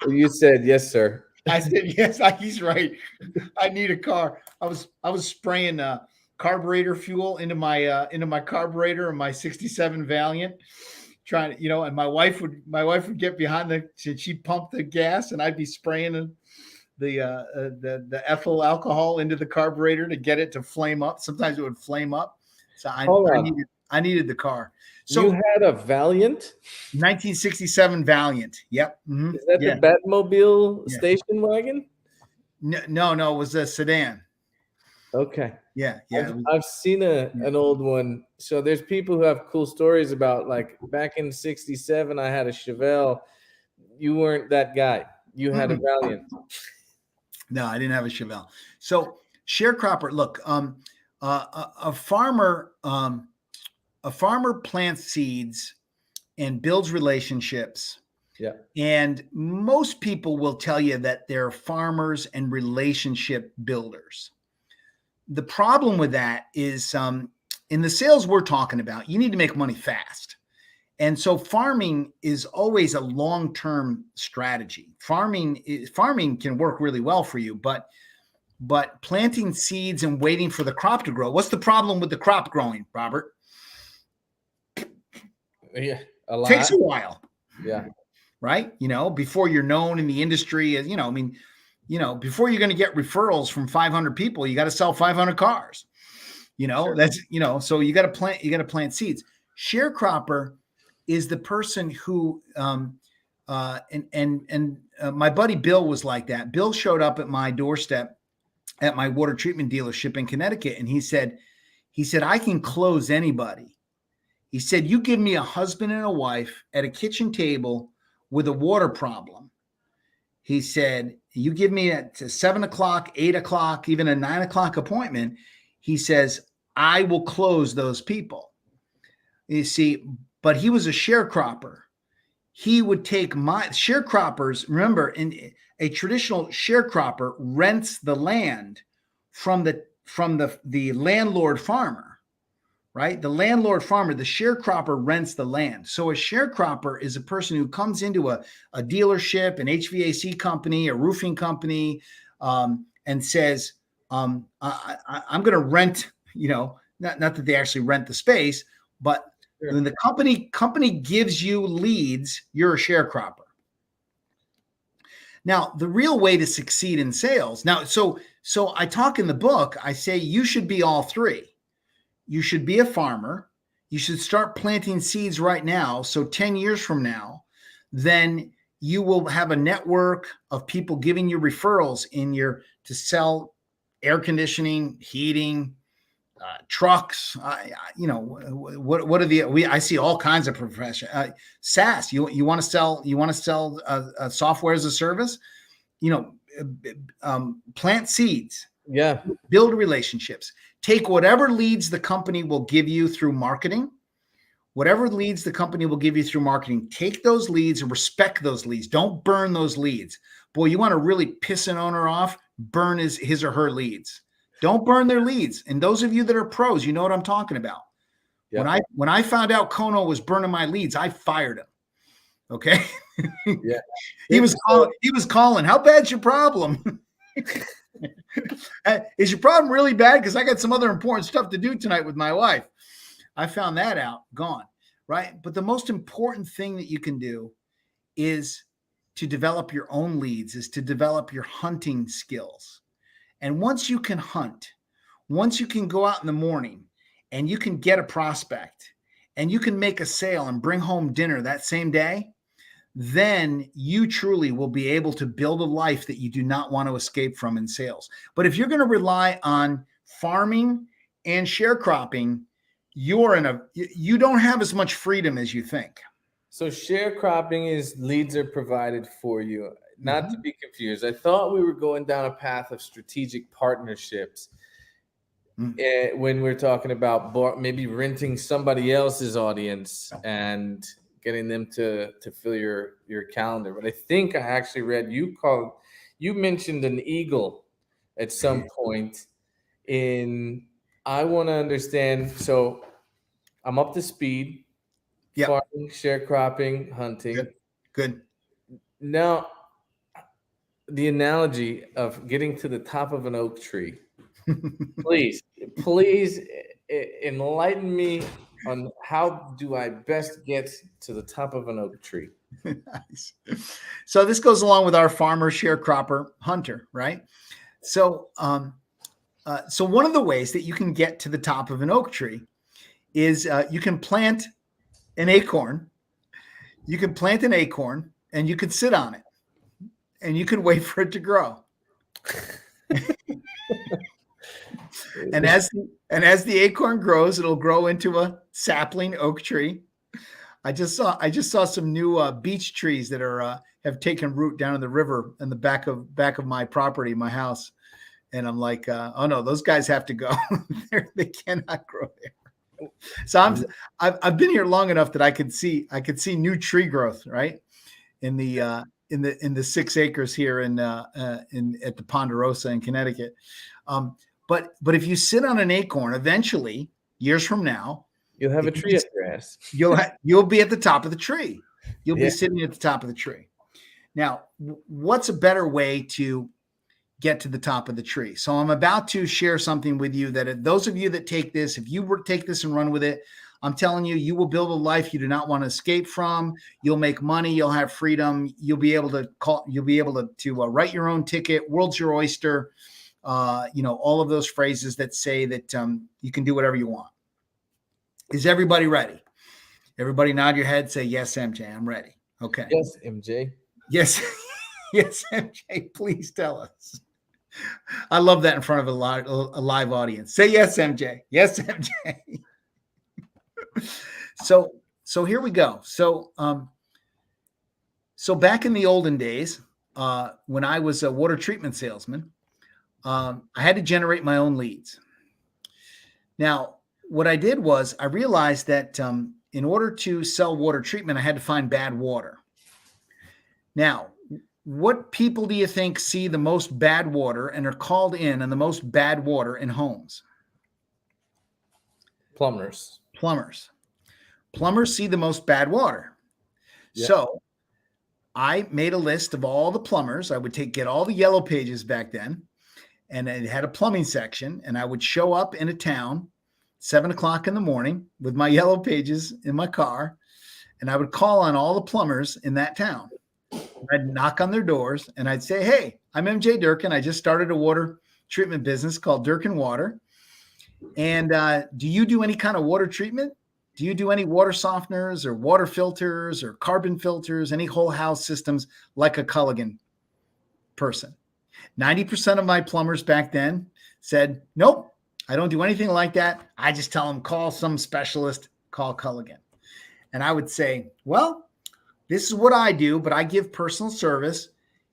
You said, yes, sir. I said, yes, he's right. I need a car. I was spraying carburetor fuel into my carburetor in my 67 Valiant, trying to, and my wife would get behind she'd pump the gas and I'd be spraying the ethyl alcohol into the carburetor to get it to flame up. Sometimes it would flame up. So I needed the car. So you had a Valiant? 1967 Valiant. Yep. Mm-hmm. Is that the Batmobile station wagon? No, it was a sedan. Okay. Yeah. I've seen an old one. So there's people who have cool stories about, like, back in 67, I had a Chevelle. You weren't that guy. You had a Valiant. No, I didn't have a Chevelle. So sharecropper, look, a farmer plants seeds and builds relationships. Yeah. And most people will tell you that they're farmers and relationship builders. The problem with that is in the sales we're talking about, you need to make money fast. And so farming is always a long-term strategy. Farming can work really well for you, but planting seeds and waiting for the crop to grow. What's the problem with the crop growing, Robert? Yeah, a lot. Takes a while. Yeah. Right? Before you're known in the industry, before you're going to get referrals from 500 people, you got to sell 500 cars. Sure. That's, so you got to plant seeds. Sharecropper is the person who, my buddy Bill was like that. Bill showed up at my doorstep at my water treatment dealership in Connecticut. And he said, I can close anybody. He said, you give me a husband and a wife at a kitchen table with a water problem. He said, you give me at 7 o'clock, 8 o'clock, even a 9 o'clock appointment. He says, I will close those people. You see, but he was a sharecropper. He would take sharecroppers. Remember, in a traditional sharecropper rents the land from the landlord farmer, right? The landlord farmer, the sharecropper rents the land. So a sharecropper is a person who comes into a dealership, an HVAC company, a roofing company, and says, I'm going to rent, not that they actually rent the space, but when the company gives you leads, you're a sharecropper. Now, the real way to succeed in sales. Now, so I talk in the book, I say you should be all three. You should be a farmer. You should start planting seeds right now. So 10 years from now, then you will have a network of people giving you referrals to sell air conditioning, heating, trucks. What are I see all kinds of professions. SaaS. You want to sell software as a service. Plant seeds. Yeah. Build relationships. Take whatever leads the company will give you through marketing. Whatever leads the company will give you through marketing, take those leads and respect those leads. Don't burn those leads. Boy, you want to really piss an owner off, burn his or her leads. Don't burn their leads. And those of you that are pros, you know what I'm talking about. Yep. When I found out Kono was burning my leads, I fired him. Okay. Yeah. He was calling. How bad's your problem? Is your problem really bad? Because I got some other important stuff to do tonight with my wife. I found that out, gone. Right. But the most important thing that you can do is to develop your own leads is to develop your hunting skills. And once you can hunt, once you can go out in the morning and you can get a prospect and you can make a sale and bring home dinner that same day, then you truly will be able to build a life that you do not want to escape from in sales. But if you're going to rely on farming and sharecropping, you don't have as much freedom as you think. So sharecropping is leads are provided for you. Not to be confused. I thought we were going down a path of strategic partnerships when we're talking about maybe renting somebody else's audience and getting them to fill your calendar. But I think I actually read you mentioned an eagle at some point I want to understand. So I'm up to speed. Yep. Farming, sharecropping, hunting. Good. Now, the analogy of getting to the top of an oak tree. Please enlighten me on how do I best get to the top of an oak tree. Nice. So this goes along with our farmer, sharecropper, hunter, right? So, so one of the ways that you can get to the top of an oak tree is you can plant an acorn. You can plant an acorn and you can sit on it and you can wait for it to grow. And as the acorn grows, it'll grow into a sapling oak tree. I just saw some new beech trees that are have taken root down in the river in the back of my property, my house, and I'm like, oh no, those guys have to go. They cannot grow there. So I've been here long enough that I could see new tree growth right in the 6 acres here at the Ponderosa in Connecticut. But if you sit on an acorn, eventually, years from now, you'll have a tree up your ass. You'll be at the top of the tree. You'll be sitting at the top of the tree. Now, what's a better way to get to the top of the tree? So I'm about to share something with you that those of you that take this, if you were to take this and run with it, I'm telling you, you will build a life you do not want to escape from. You'll make money. You'll have freedom. You'll be able to write your own ticket. World's your oyster. All of those phrases that say that you can do whatever you want. Is everybody ready? Everybody nod your head. Say, yes, MJ, I'm ready. Okay. Yes, MJ. Yes. Yes, MJ, please tell us. I love that in front of a live audience. Say yes, MJ. Yes, MJ. So here we go. So back in the olden days, when I was a water treatment salesman, I had to generate my own leads. Now, what I did was I realized that in order to sell water treatment, I had to find bad water. Now, what people do you think see the most bad water and are called in on the most bad water in homes? Plumbers. Plumbers see the most bad water. Yep. So I made a list of all the plumbers. I would get all the yellow pages back then, and it had a plumbing section, and I would show up in a town 7:00 in the morning with my yellow pages in my car, and I would call on all the plumbers in that town. I'd knock on their doors and I'd say, hey, I'm MJ Durkin. I just started a water treatment business called Durkin Water. And do you do any kind of water treatment? Do you do any water softeners or water filters or carbon filters, any whole house systems like a Culligan person? 90% of my plumbers back then said, nope, I don't do anything like that. I just tell them, call some specialist, call Culligan. And I would say, well, this is what I do, but I give personal service.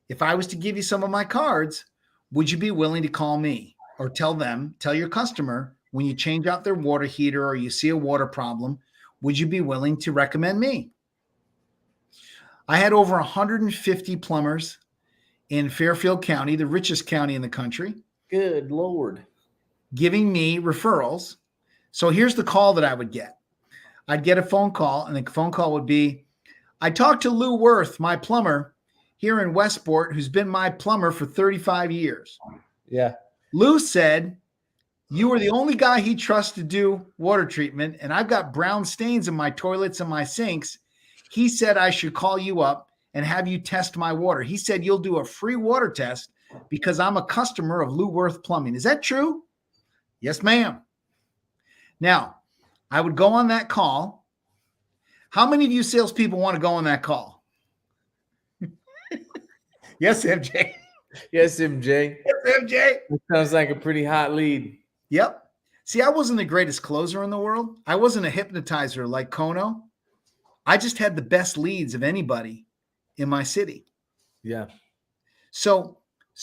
If I was to give you some of my cards, would you be willing to call me or tell your customer when you change out their water heater or you see a water problem, would you be willing to recommend me? I had over 150 plumbers in Fairfield County, the richest county in the country. Good Lord. Giving me referrals. So here's the call that I would get. I'd get a phone call, and the phone call would be, I talked to Lou Worth, my plumber here in Westport, who's been my plumber for 35 years. Yeah. Lou said, you were the only guy he trusts to do water treatment, and I've got brown stains in my toilets and my sinks. He said I should call you up and have you test my water. He said you'll do a free water test because I'm a customer of Lou Worth Plumbing. Is that true? Yes, ma'am. Now, I would go on that call. How many of you salespeople want to go on that call? Yes, MJ. Yes, MJ. Yes, MJ. That sounds like a pretty hot lead. Yep. See, I wasn't the greatest closer in the world. I wasn't a hypnotizer like Kono. I just had the best leads of anybody in my city. Yeah. So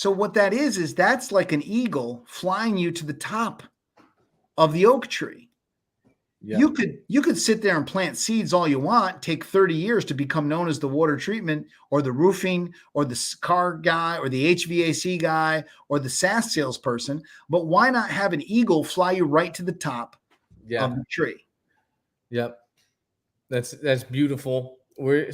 what that is that's like an eagle flying you to the top of the oak tree. Yeah. You could sit there and plant seeds all you want, take 30 years to become known as the water treatment or the roofing or the car guy or the HVAC guy or the SaaS salesperson. But why not have an eagle fly you right to the top of the tree? Yep. That's beautiful. I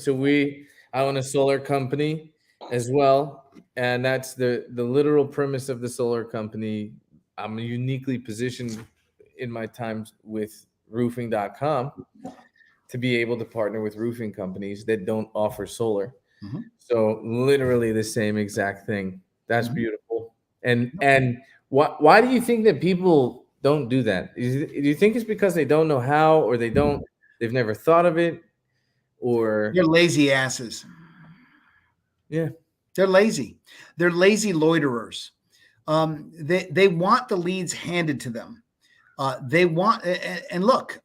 own a solar company as well. And that's the literal premise of the solar company. I'm uniquely positioned in my times with roofing.com to be able to partner with roofing companies that don't offer solar. Mm-hmm. So literally the same exact thing. That's beautiful. And why do you think that people don't do that? Do you think it's because they don't know how, or they've never thought of it, or They're lazy asses. Yeah. They're lazy. They're lazy loiterers. They want the leads handed to them. They want, and look,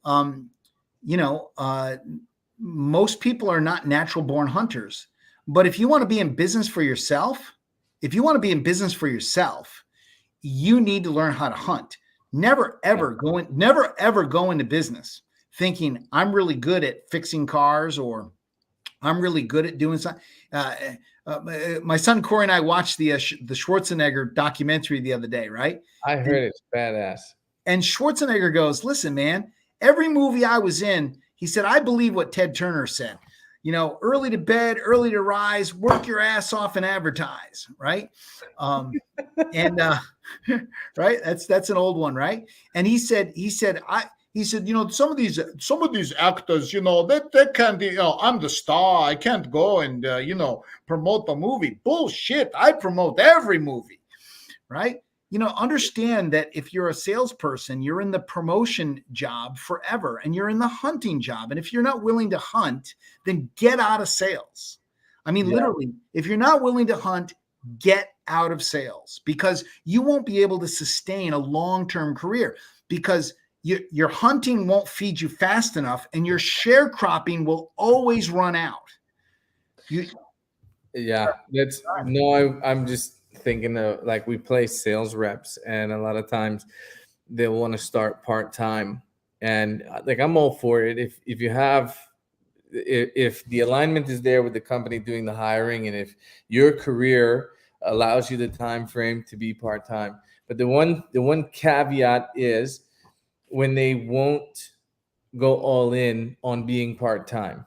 most people are not natural born hunters. But if you want to be in business for yourself, you need to learn how to hunt. Never ever go into business thinking I'm really good at fixing cars or I'm really good at doing something. My son Corey and I watched the Schwarzenegger documentary the other day, right? I heard it's badass. And Schwarzenegger goes, listen, man, every movie I was in, he said, I believe what Ted Turner said. Early to bed, early to rise, work your ass off and advertise, right? Right, that's an old one, right? And he said, some of these actors, they can't, I'm the star, I can't go and promote the movie. Bullshit, I promote every movie, right? Understand that if you're a salesperson, you're in the promotion job forever and you're in the hunting job. And if you're not willing to hunt, then get out of sales. I mean, literally, if you're not willing to hunt, get out of sales, because you won't be able to sustain a long-term career, because your hunting won't feed you fast enough and your sharecropping will always run out. I'm just thinking of, like, we play sales reps, and a lot of times they'll want to start part-time, and like, I'm all for it if the alignment is there with the company doing the hiring, and if your career allows you the time frame to be part-time. But the one caveat is when they won't go all in on being part-time.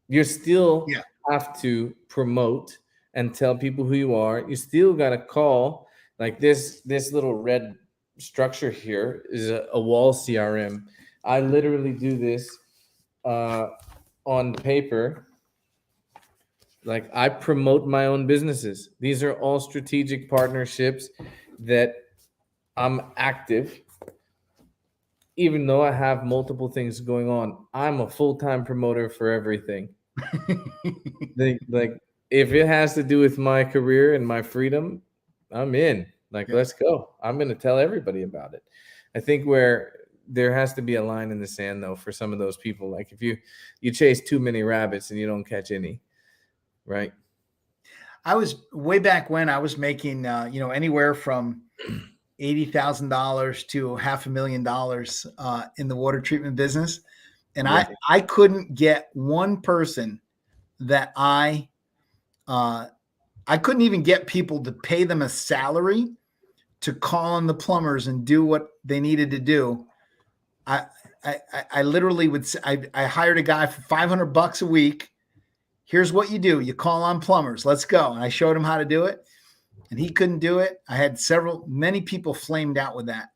You still have to promote and tell people who you are. You still got to call. Like this little red structure here is a wall CRM. I literally do this on paper. Like, I promote my own businesses. These are all strategic partnerships that I'm active. Even though I have multiple things going on, I'm a full-time promoter for everything. Like, if it has to do with my career and my freedom, I'm in. Like, let's go. I'm going to tell everybody about it. I think where there has to be a line in the sand, though, for some of those people. Like, if you chase too many rabbits and you don't catch any, right? I was way back when I was making, anywhere from $80,000 to $500,000 in the water treatment business. And I couldn't get one person that I couldn't even get people to pay them a salary to call on the plumbers and do what they needed to do. I literally would say, I hired a guy for $500 a week. Here's what you do. You call on plumbers. Let's go. And I showed him how to do it, and he couldn't do it. I had many people flamed out with that.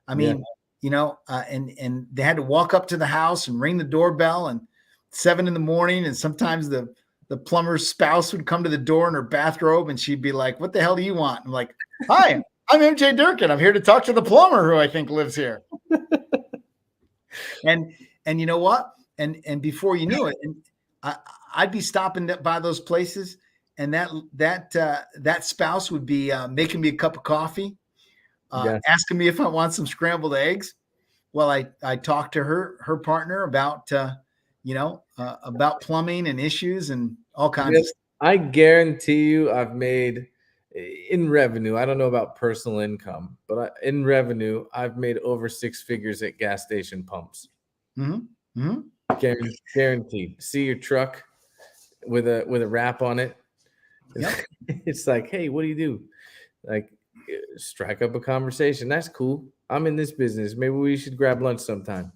I mean, and they had to walk up to the house and ring the doorbell and 7 a.m. And sometimes the the plumber's spouse would come to the door in her bathrobe and she'd be like, "What the hell do you want?" I'm like, "Hi, I'm MJ Durkin. I'm here to talk to the plumber who I think lives here." And you know what? And before you knew it, and I'd be stopping by those places, and that spouse would be making me a cup of coffee, Yeah. asking me if I want some scrambled eggs. Well, I talked to her partner about about plumbing and issues and all kinds Yep. of stuff. I guarantee you I've made in revenue. I don't know about personal income, but in revenue, I've made over 6 figures at gas station pumps. Mm-hmm. Mm-hmm. Guaranteed. See your truck with a wrap on it. Yep. It's like, hey, what do you do? Like, strike up a conversation. That's cool. I'm in this business. Maybe we should grab lunch sometime.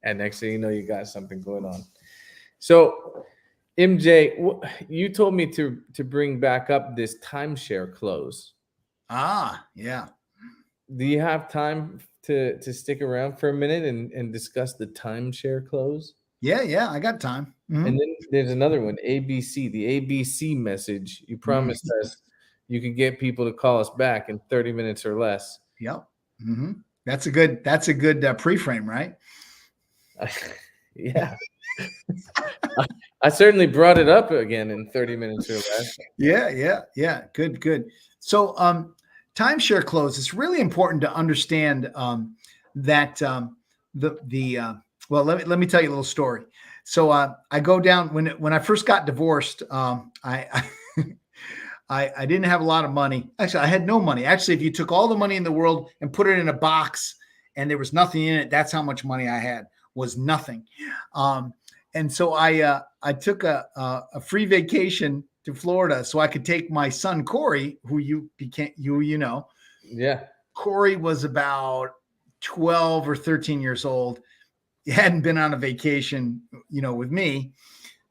And next thing you know, you got something going on. So, MJ, you told me to bring back up this timeshare close. Yeah. Do you have time to stick around for a minute and discuss the timeshare close? Yeah. I got time. Mm-hmm. And then there's another one, ABC, the ABC message. You promised us you could get people to call us back in 30 minutes or less. Yep. Mm-hmm. That's a good pre-frame, right? Yeah. I certainly brought it up again in 30 minutes or less. Yeah. Good. So timeshare close. It's really important to understand that well, let me tell you a little story. So I go down when I first got divorced. I I didn't have a lot of money. Actually, I had no money. Actually, if you took all the money in the world and put it in a box and there was nothing in it, that's how much money I had, was nothing. And so I took a free vacation to Florida so I could take my son Corey, who you know. Yeah. Corey was about 12 or 13 years old. He hadn't been on a vacation, with me.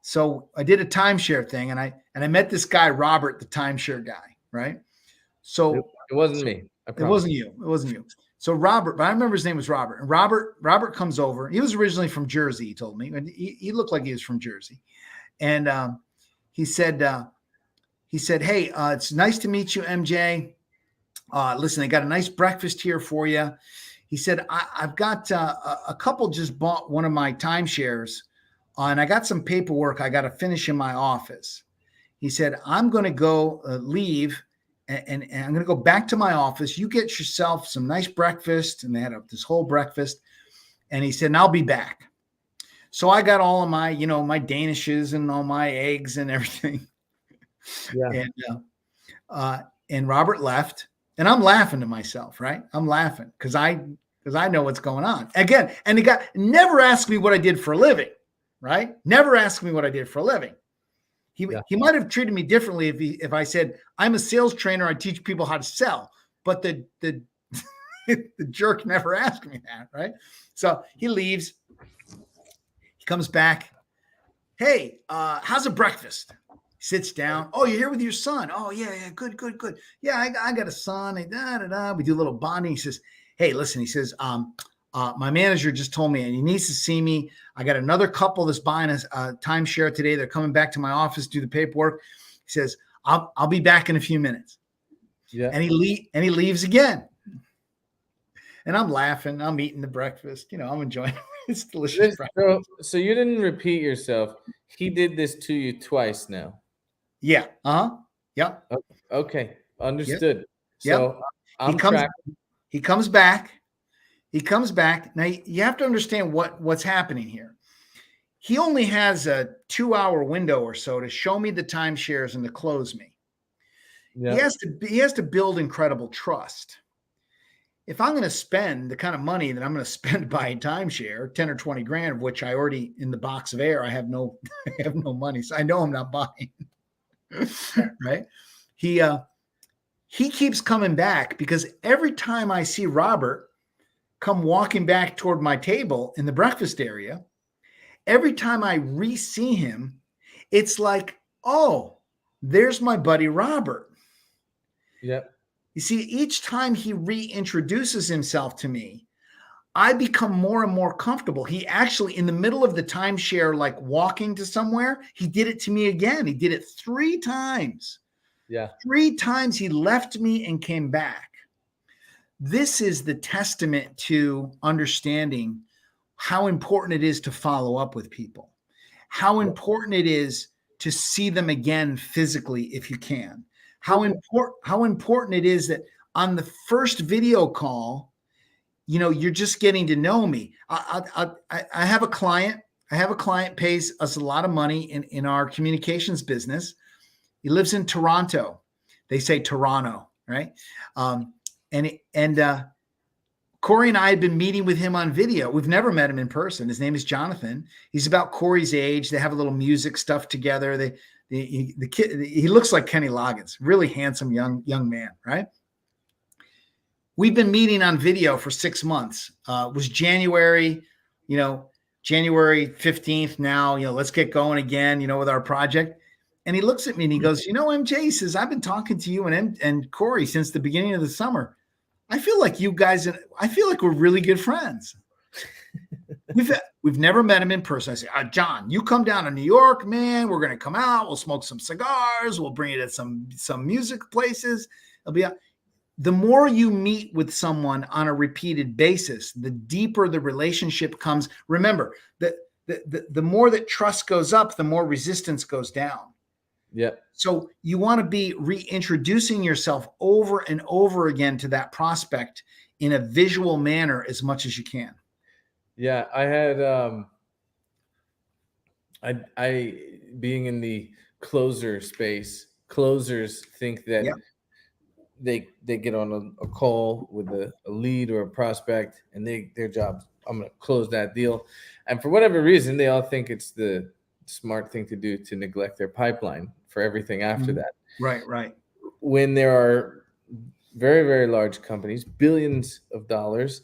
So I did a timeshare thing, and I met this guy, Robert, the timeshare guy, right? So it wasn't me. It wasn't you. So Robert, but I remember his name was Robert. And Robert comes over. He was originally from Jersey, he told me. And he looked like he was from Jersey. And he said, "Hey, it's nice to meet you, MJ. Listen, I got a nice breakfast here for you." He said, I've got a couple just bought one of my timeshares, and I got some paperwork I got to finish in my office. He said, "I'm going to go leave, and I'm going to go back to my office. You get yourself some nice breakfast." And they had this whole breakfast. And he said, "And I'll be back." So I got all of my, my Danishes and all my eggs and everything. Yeah. And Robert left. And I'm laughing to myself, right? I'm laughing because I know what's going on. Again, and the guy never asked me what I did for a living, right? Never asked me what I did for a living. He might have treated me differently if I said, "I'm a sales trainer. I teach people how to sell." But the the jerk never asked me that, right? So he leaves. He comes back. "Hey, how's a breakfast?" Sits down. "Oh, you're here with your son?" "Oh, yeah, good. Yeah, I got a son. We do a little bonding." He says, "Hey, listen," he says, my manager just told me and he needs to see me. I got another couple that's buying a timeshare today. They're coming back to my office to do the paperwork." He says, I'll be back in a few minutes." Yeah. And he leaves again. And I'm laughing. I'm eating the breakfast. I'm enjoying it. It's delicious breakfast. So you didn't repeat yourself. He did this to you twice now. Yeah. Yep. Okay. Understood. Yep. So I'm tracking. He comes back. Now you have to understand what's happening here. He only has a 2-hour window or so to show me the timeshares and to close me. Yeah. He has to build incredible trust. If I'm going to spend the kind of money that I'm going to spend buying timeshare, 10 or 20 grand, of which I already in the box of air, I have no money. So I know I'm not buying. Right. He keeps coming back because every time I see Robert come walking back toward my table in the breakfast area, every time I re-see him, it's like, "Oh, there's my buddy Robert." Yep. You see, each time he reintroduces himself to me, I become more and more comfortable. He actually, in the middle of the timeshare, like walking to somewhere, he did it to me again. He did it 3 times. Yeah. 3 times he left me and came back. This is the testament to understanding how important it is to follow up with people, how important it is to see them again physically if you can, how important it is that on the first video call, you're just getting to know me. I have a client. I have a client pays us a lot of money in our communications business. He lives in Toronto. They say Toronto, right? And Corey and I had been meeting with him on video. We've never met him in person. His name is Jonathan. He's about Corey's age. They have a little music stuff together. The kid, he looks like Kenny Loggins, really handsome young man, right? We've been meeting on video for 6 months. It was January, January 15th now, let's get going again, with our project. And he looks at me and he goes, MJ, he says, I've been talking to you and Corey since the beginning of the summer. I feel like we're really good friends. We've never met him in person. I say, John, you come down to New York, man. We're going to come out. We'll smoke some cigars. We'll bring you to some music places. The more you meet with someone on a repeated basis, the deeper the relationship comes. Remember, the more that trust goes up, the more resistance goes down. Yeah. So you want to be reintroducing yourself over and over again to that prospect in a visual manner as much as you can. Yeah, I had I being in the closer space, closers think that they get on a call with a lead or a prospect, and their job, I'm going to close that deal. And for whatever reason, they all think it's the smart thing to do to neglect their pipeline for everything after that. Right. When there are very, very large companies, billions of dollars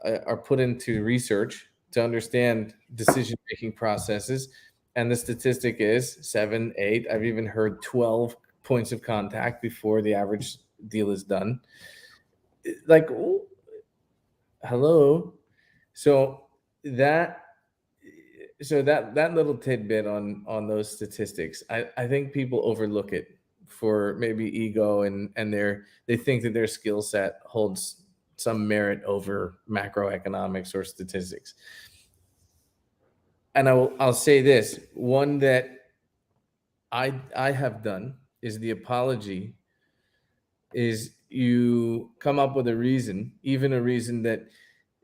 are put into research to understand decision-making processes. And the statistic is 7, 8, I've even heard 12 points of contact before the average deal is done. Like, ooh, hello. So that little tidbit on those statistics, I think people overlook it for maybe ego and they think that their skill set holds some merit over macroeconomics or statistics. And I'll say this, one that I have done is the apology. Is you come up with a reason, even a reason that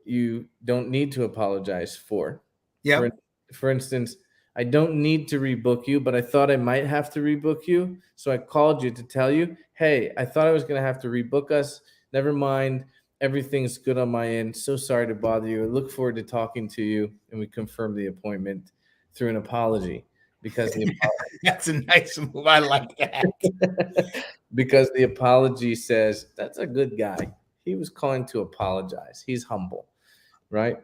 you don't need to apologize for. Yeah. For instance, I don't need to rebook you, but I thought I might have to rebook you. So I called you to tell you, hey, I thought I was going to have to rebook us. Never mind. Everything's good on my end. So sorry to bother you. I look forward to talking to you. And we confirm the appointment through an apology because that's a nice move. I like that. Because the apology says, that's a good guy. He was calling to apologize. He's humble, right?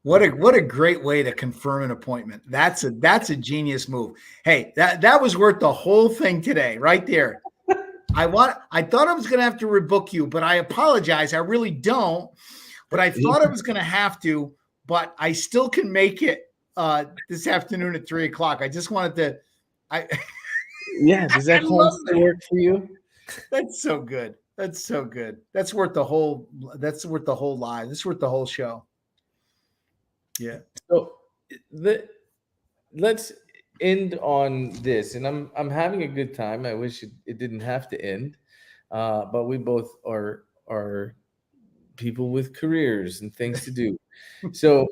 What a great way to confirm an appointment. That's a genius move. Hey, that was worth the whole thing today, right there. I thought I was going to have to rebook you, but I apologize. I really don't. But I thought I was going to have to, but I still can make it this afternoon at 3:00. I just wanted to. Yeah, does that work for you? That's so good. That's so good. That's worth the whole live. That's worth the whole show. Yeah. So let's end on this, and I'm having a good time. I wish it didn't have to end, but we both are people with careers and things to do. So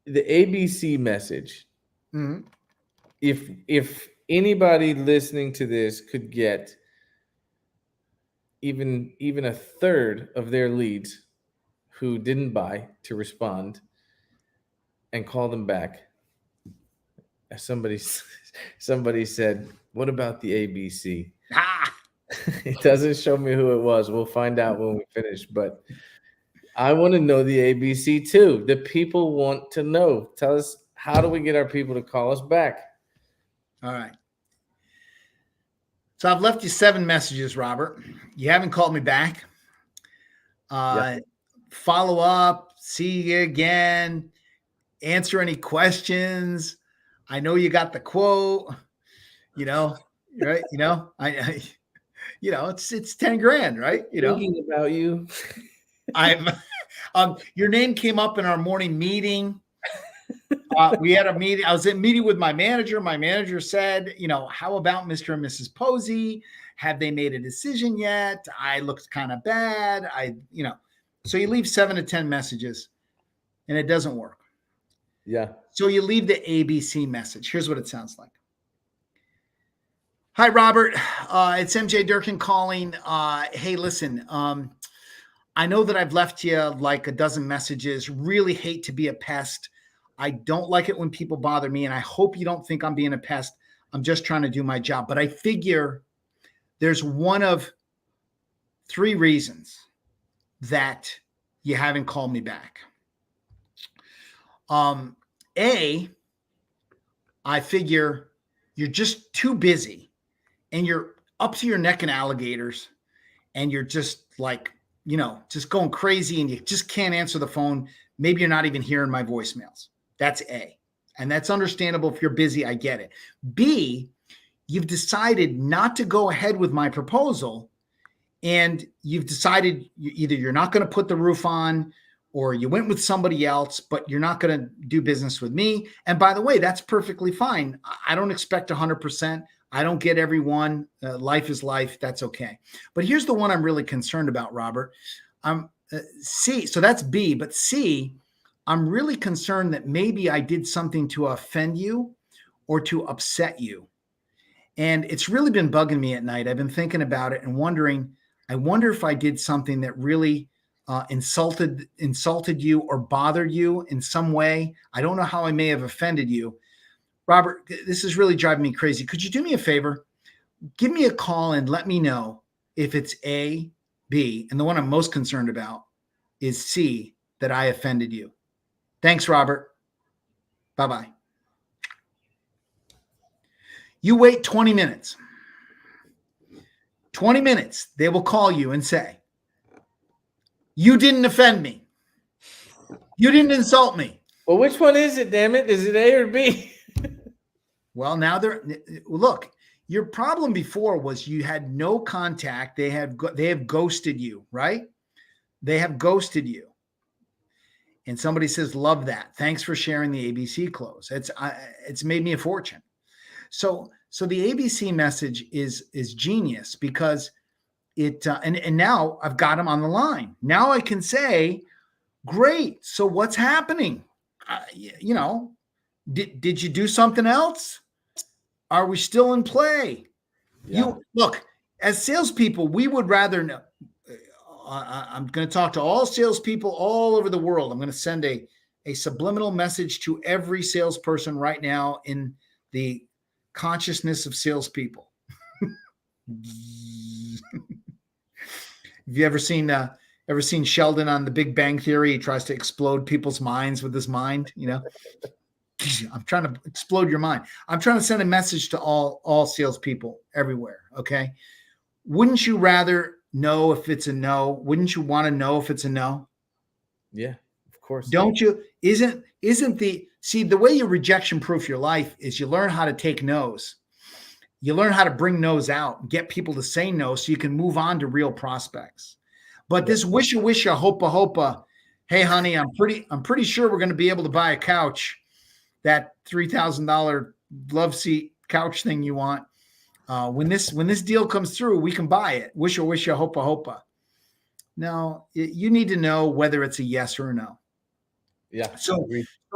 the ABC message. Mm-hmm. If anybody listening to this could get even a third of their leads who didn't buy to respond and call them back. Somebody said, what about the ABC? It doesn't show me who it was. We'll find out when we finish, but I want to know the ABC too. The people want to know. Tell us, how do we get our people to call us back? All right. So I've left you 7 messages, Robert. You haven't called me back. follow up, see you again, answer any questions. I know you got the quote, right? It's 10 grand, right? Thinking about you. I'm, your name came up in our morning meeting. We had a meeting. I was in a meeting with my manager. My manager said, how about Mr. and Mrs. Posey? Have they made a decision yet? I looked kind of bad. So you leave 7 to 10 messages and it doesn't work. Yeah. So you leave the ABC message. Here's what it sounds like. Hi, Robert. It's MJ Durkin calling. Hey, listen, I know that I've left you like a dozen messages. Really hate to be a pest. I don't like it when people bother me, and I hope you don't think I'm being a pest. I'm just trying to do my job. But I figure there's one of 3 reasons that you haven't called me back. A, I figure you're just too busy and you're up to your neck in alligators and you're just like, just going crazy and you just can't answer the phone. Maybe you're not even hearing my voicemails. That's A. And that's understandable if you're busy. I get it. B, you've decided not to go ahead with my proposal and you've decided either you're not going to put the roof on or you went with somebody else, but you're not going to do business with me. And by the way, that's perfectly fine. I don't expect 100%. I don't get everyone. Life is life. That's okay. But here's the one I'm really concerned about, Robert. C. So that's B. But C, I'm really concerned that maybe I did something to offend you or to upset you. And it's really been bugging me at night. I've been thinking about it and wondering, I wonder if I did something that really insulted you or bothered you in some way. I don't know how I may have offended you. Robert, this is really driving me crazy. Could you do me a favor? Give me a call and let me know if it's A, B, and the one I'm most concerned about is C, that I offended you. Thanks, Robert. Bye-bye. You wait 20 minutes. 20 minutes, they will call you and say, you didn't offend me. You didn't insult me. Well, which one is it, damn it? Is it A or B? Well, now look, your problem before was you had no contact. They have ghosted you, right? They have ghosted you. And somebody says, love that. Thanks for sharing the ABC close. It's made me a fortune. So the ABC message is genius because it, and now I've got him on the line. Now I can say, great. So what's happening? Did you do something else? Are we still in play? Yeah. Look, as salespeople, we would rather know. I'm going to talk to all salespeople all over the world. I'm going to send a subliminal message to every salesperson right now in the consciousness of salespeople. Have you ever seen Sheldon on The Big Bang Theory? He tries to explode people's minds with his mind, I'm trying to explode your mind. I'm trying to send a message to all salespeople everywhere. Okay. Wouldn't you rather know if it's a no? Wouldn't you want to know if it's a no? Yeah, of course. Don't you? Isn't the way you rejection proof your life is you learn how to take no's. You learn how to bring no's out and get people to say no so you can move on to real prospects. But this wisha, hopa, hey honey, I'm pretty sure we're going to be able to buy a couch. That $3,000 love seat couch thing you want. When this deal comes through, we can buy it. Wisha, hopa. No, you need to know whether it's a yes or a no. Yeah. So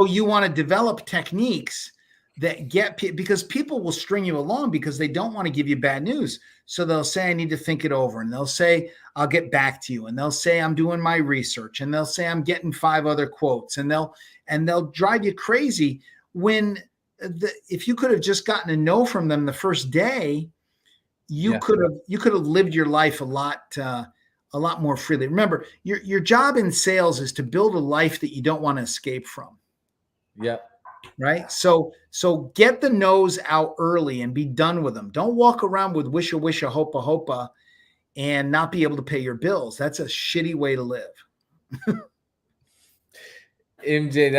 you want to develop techniques that because people will string you along because they don't want to give you bad news. So they'll say, I need to think it over. And they'll say, I'll get back to you. And they'll say, I'm doing my research. And they'll say, I'm getting 5 other quotes. And they'll drive you crazy when if you could have just gotten a no from them the first day, you could have lived your life a lot more freely. Remember, your job in sales is to build a life that you don't want to escape from. Yeah. Right. So get the no's out early and be done with them. Don't walk around with wisha, hopa and not be able to pay your bills. That's a shitty way to live. MJ,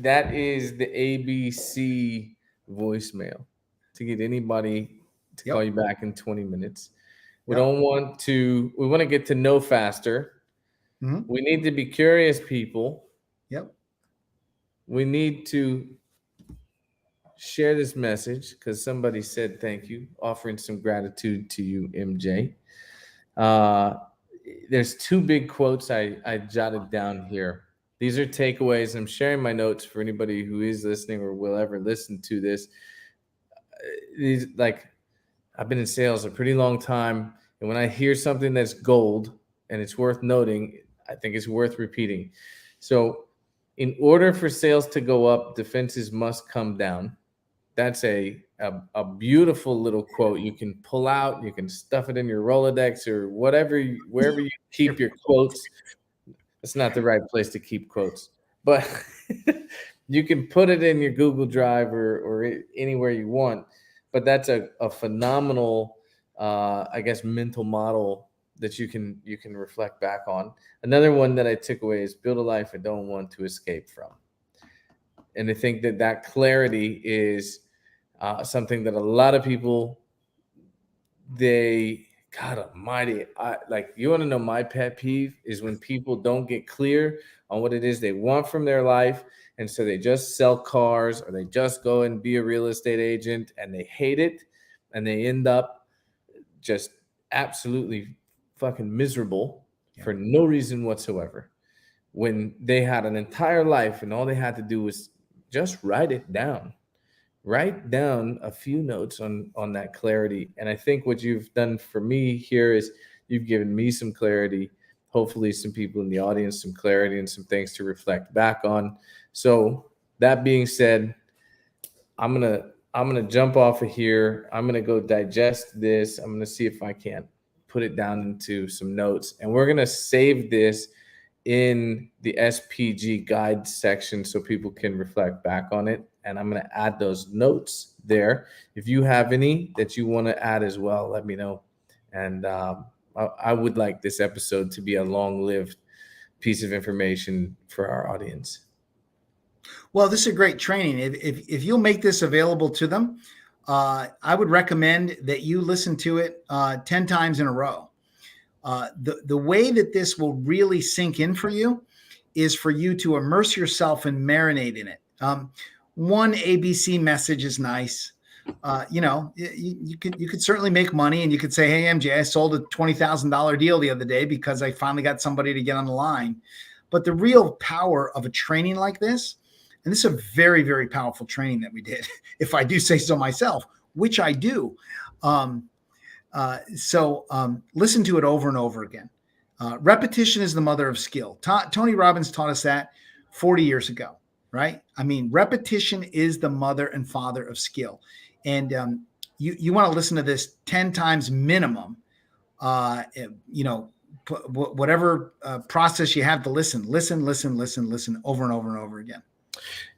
that is the ABC voicemail to get anybody to call Yep. you back in 20 minutes. We Yep. don't want to, we want to get to know faster. Hmm. We need to be curious people. Yep. We need to share this message because somebody said thank you, offering some gratitude to you, MJ. Uh, there's two big quotes I jotted down here. These are takeaways. I'm sharing my notes for anybody who is listening or will ever listen to this. These, like, I've been in sales a pretty long time, and when I hear something that's gold and it's worth noting, I think it's worth repeating. So, in order for sales to go up, defenses must come down. That's a beautiful little quote you can pull out. You can stuff it in your Rolodex or whatever, wherever you keep your quotes. It's not the right place to keep quotes, but you can put it in your Google Drive or anywhere you want. But that's a phenomenal, I guess, mental model that you can reflect back on. Another one that I took away is build a life I don't want to escape from. And I think that clarity is something that a lot of people, they, God almighty, like, you want to know my pet peeve is when people don't get clear on what it is they want from their life. And so they just sell cars or they just go and be a real estate agent and they hate it and they end up just absolutely fucking miserable Yeah. for no reason whatsoever, when they had an entire life and all they had to do was just write it down. Write down a few notes on that clarity. And I think what you've done for me here is you've given me some clarity, hopefully some people in the audience some clarity and some things to reflect back on. So that being said, I'm gonna jump off of here. I'm gonna go digest this. I'm gonna see if I can't put it down into some notes, and we're gonna save this in the SPG guide section so people can reflect back on it. And I'm going to add those notes there. If you have any that you want to add as well, let me know. And I would like this episode to be a long lived piece of information for our audience. Well, this is a great training. If you'll make this available to them, I would recommend that you listen to it 10 times in a row. The way that this will really sink in for you is for you to immerse yourself and marinate in it. One ABC message is nice. You could certainly make money, and you could say, "Hey, MJ, I sold a $20,000 deal the other day because I finally got somebody to get on the line." But the real power of a training like this, and this is a very, very powerful training that we did, if I do say so myself, which I do. Listen to it over and over again. Repetition is the mother of skill. Tony Robbins taught us that 40 years ago, right? I mean, repetition is the mother and father of skill. And you want to listen to this 10 times minimum, whatever process you have to listen over and over and over again.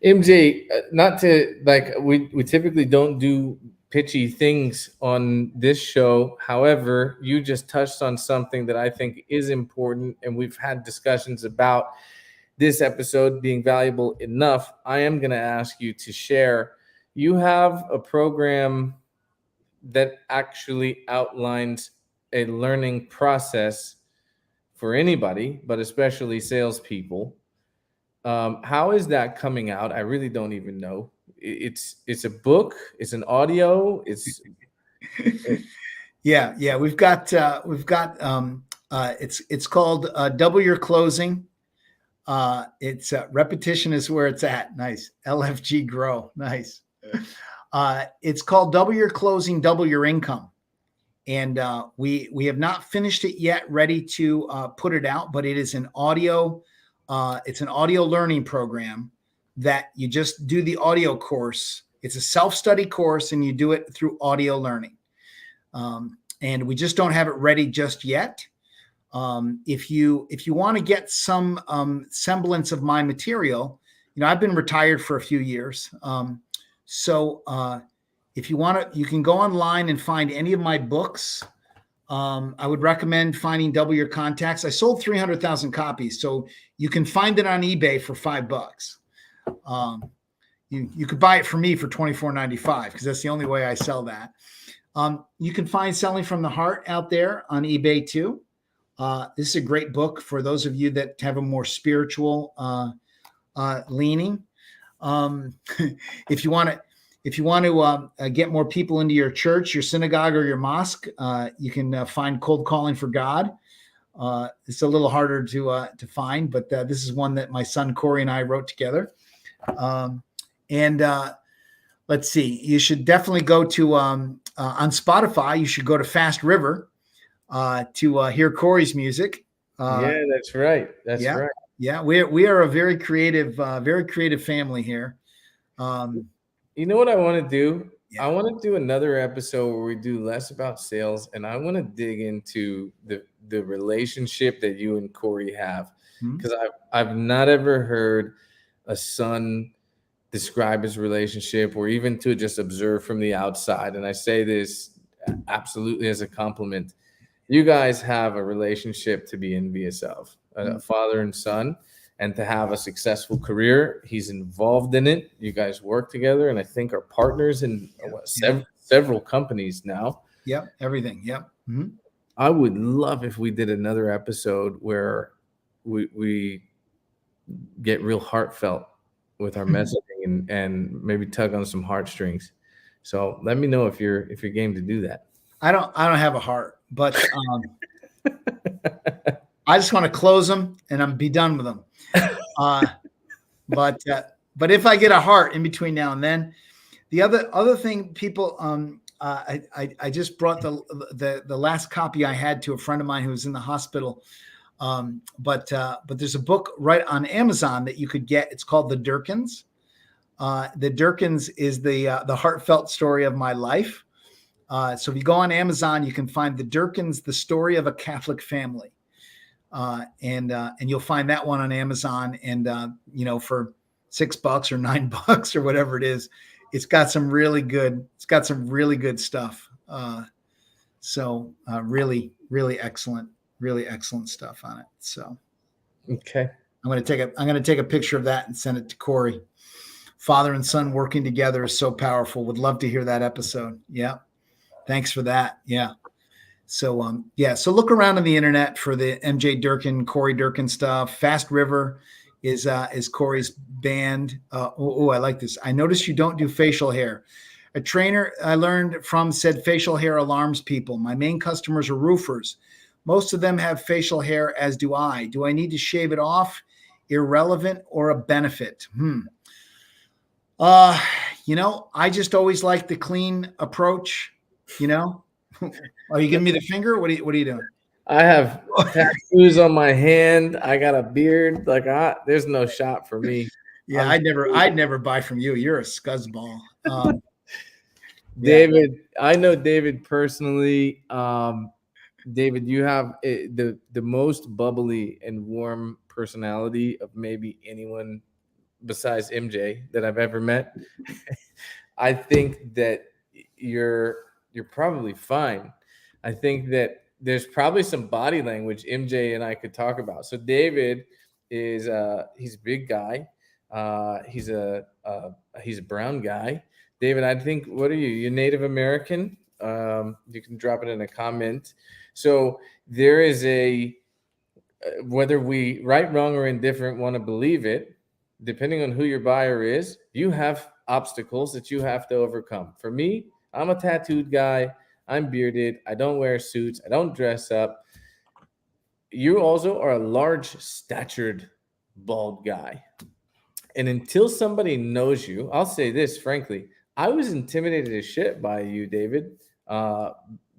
MJ, not to, like, we typically don't do pitchy things on this show. However, you just touched on something that I think is important, and we've had discussions about this episode being valuable enough. I am going to ask you to share. You have a program that actually outlines a learning process for anybody, but especially salespeople. How is that coming out? I really don't even know. It's a book. It's an audio. Yeah. We've got it's called Double Your Closing. It's repetition is where it's at. Nice. LFG Grow. Nice. It's called Double Your Closing, Double Your Income. And we have not finished it yet, ready to put it out, but it is an audio. It's an audio learning program that you just do the audio course. It's a self-study course, and you do it through audio learning. And we just don't have it ready just yet. If you want to get some semblance of my material, I've been retired for a few years. So if you want to, you can go online and find any of my books. I would recommend finding Double Your Contacts. I sold 300,000 copies, so you can find it on eBay for $5. You could buy it from me for $24.95 because that's the only way I sell that. You can find Selling from the Heart out there on eBay too. This is a great book for those of you that have a more spiritual leaning. If you want to get more people into your church, your synagogue, or your mosque, you can find Cold Calling for God. It's a little harder to find, but this is one that my son Corey and I wrote together. And let's see, you should definitely go to on Spotify. You should go to Fast River to hear Corey's music. Yeah, that's right. That's yeah, right. Yeah, we are a very creative family here. You know what I want to do? Yeah. I want to do another episode where we do less about sales, and I want to dig into the relationship that you and Corey have, because I've not ever heard a son describe his relationship, or even to just observe from the outside. And I say this absolutely as a compliment. You guys have a relationship to be envious of, a father and son, and to have a successful career. He's involved in it. You guys work together, and I think are partners in several companies now. Yep, everything. Yep. Mm-hmm. I would love if we did another episode where we get real heartfelt with our messaging and maybe tug on some heartstrings. So let me know if you're game to do that. I don't have a heart, but I just want to close them and I'm be done with them. But if I get a heart in between now and then, the other thing, people, I just brought the last copy I had to a friend of mine who was in the hospital. But there's a book right on Amazon that you could get. It's called The Durkins. The Durkins is the heartfelt story of my life. So if you go on Amazon, you can find The Durkins, the story of a Catholic family. And you'll find that one on Amazon, and for $6 or $9 or whatever it is, it's got some really good stuff. So really excellent stuff on it. So okay, I'm going to take a picture of that and send it to Corey. Father and son working together is so powerful. Would love to hear that episode. Yeah, thanks for that. Yeah. So so look around on the internet for the MJ Durkin, Corey Durkin stuff. Fast River is Corey's band. I like this. I noticed you don't do facial hair. A trainer I learned from said facial hair alarms people. My main customers are roofers. Most of them have facial hair, as do I. Do I need to shave it off? Irrelevant or a benefit? I just always like the clean approach, Are you giving me the finger? What are you doing? I have tattoos on my hand. I got a beard. There's no shot for me. Yeah, I'd never buy from you. You're a scuzzball. David, I know David personally. David, you have the most bubbly and warm personality of maybe anyone besides MJ that I've ever met. I think that you're probably fine. I think that there's probably some body language MJ and I could talk about. So David is he's a big guy. He's a brown guy. David, I think, what are you? You're Native American. You can drop it in a comment. So there is whether we right, wrong, or indifferent want to believe it, depending on who your buyer is, you have obstacles that you have to overcome. For me, I'm a tattooed guy. I'm bearded. I don't wear suits. I don't dress up. You also are a large statured bald guy. And until somebody knows you, I'll say this, frankly, I was intimidated as shit by you, David,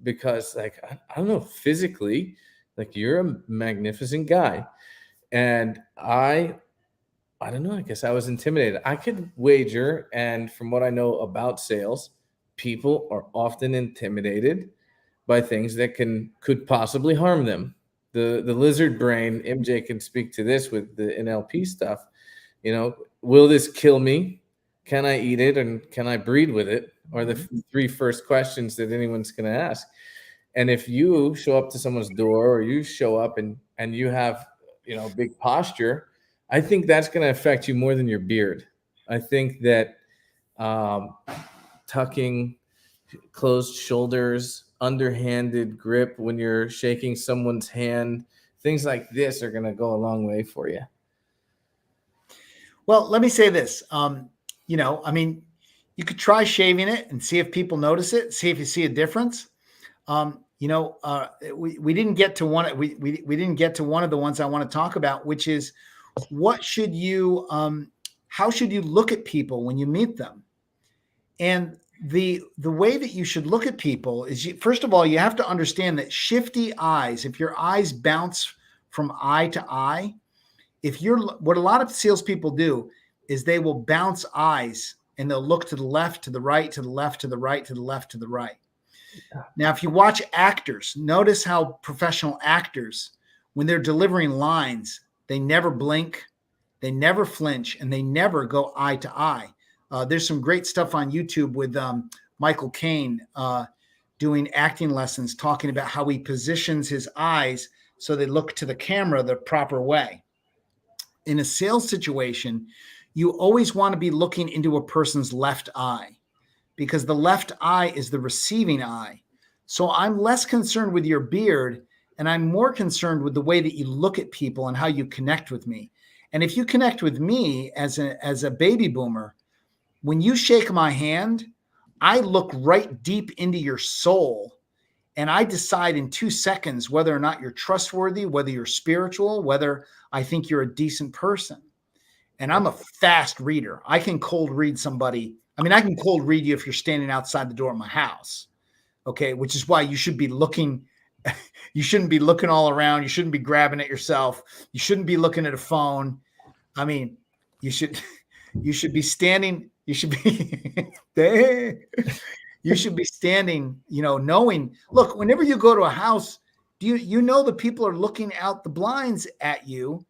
because I don't know, physically, you're a magnificent guy. And I don't know, I guess I was intimidated. I could wager, and from what I know about sales, people are often intimidated by things that could possibly harm them. The lizard brain, MJ can speak to this with the NLP stuff. Will this kill me? Can I eat it? And can I breed with it? Are the three first questions that anyone's going to ask. And if you show up to someone's door, or you show up and you have, big posture, I think that's going to affect you more than your beard. I think that um, tucking, closed shoulders, underhanded grip when you're shaking someone's hand, things like this are going to go a long way for you. Well, let me say this. I mean, you could try shaving it and see if people notice it, see if you see a difference. We didn't get to one. We didn't get to one of the ones I want to talk about, which is how should you look at people when you meet them? And the way that you should look at people is, first of all, you have to understand that shifty eyes, if your eyes bounce from eye to eye, what a lot of salespeople do is they will bounce eyes and they'll look to the left, to the right, to the left, to the right, to the left, to the right. Now, if you watch actors, notice how professional actors, when they're delivering lines, they never blink, they never flinch, and they never go eye to eye. There's some great stuff on YouTube with Michael Caine doing acting lessons, talking about how he positions his eyes so they look to the camera the proper way. In a sales situation, you always want to be looking into a person's left eye, because the left eye is the receiving eye. So I'm less concerned with your beard, and I'm more concerned with the way that you look at people and how you connect with me. And if you connect with me as a baby boomer, when you shake my hand, I look right deep into your soul, and I decide in 2 seconds whether or not you're trustworthy, whether you're spiritual, whether I think you're a decent person. And I'm a fast reader. I can cold read somebody. I mean, I can cold read you if you're standing outside the door of my house. Okay. Which is why you should be looking. You shouldn't be looking all around. You shouldn't be grabbing it yourself. You shouldn't be looking at a phone. I mean, you should be standing. You should be, you should be standing, knowing, look, whenever you go to a house, you know the people are looking out the blinds at you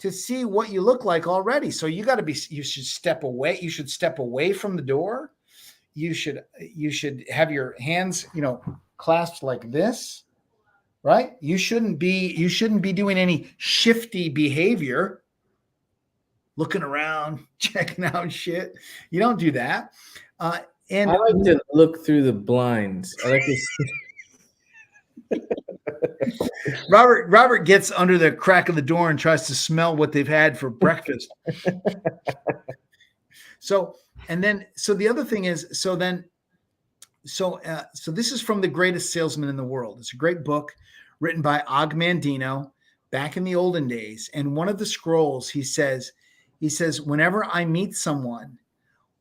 to see what you look like already. So you should step away. You should step away from the door. You should have your hands, clasped like this, right? You shouldn't be doing any shifty behavior, looking around, checking out shit. You don't do that. And I like to look through the blinds. I like to see. Robert gets under the crack of the door and tries to smell what they've had for breakfast. So the other thing is, so this is from The Greatest Salesman in the World. It's a great book written by Og Mandino back in the olden days. And one of the scrolls, he says, whenever I meet someone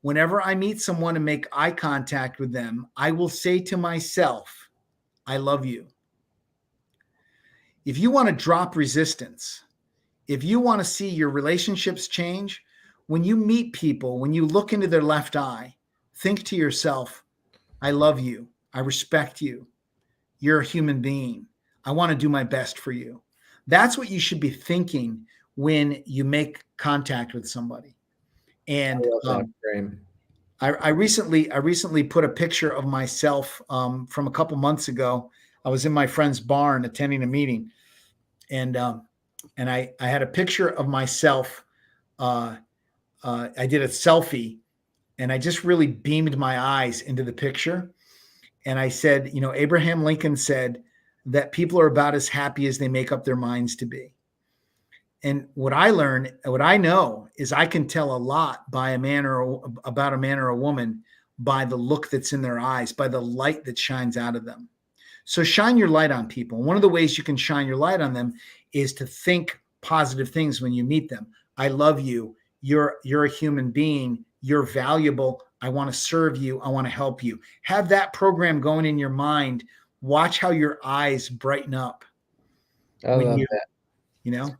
and make eye contact with them, I will say to myself, I love you. If you want to drop resistance, if you want to see your relationships change, when you meet people, when you look into their left eye, think to yourself, I love you. I respect you. You're a human being. I want to do my best for you. That's what you should be thinking when you make contact with somebody. And I recently put a picture of myself from a couple months ago. I was in my friend's barn attending a meeting, and I had a picture of myself. I did a selfie, and I just really beamed my eyes into the picture. And I said, Abraham Lincoln said that people are about as happy as they make up their minds to be. And what I know is I can tell a lot about a man or a woman by the look that's in their eyes, by the light that shines out of them. So shine your light on people. One of the ways you can shine your light on them is to think positive things when you meet them. I love you. You're a human being. You're valuable. I want to serve you. I want to help you. Have that program going in your mind. Watch how your eyes brighten up. I love that.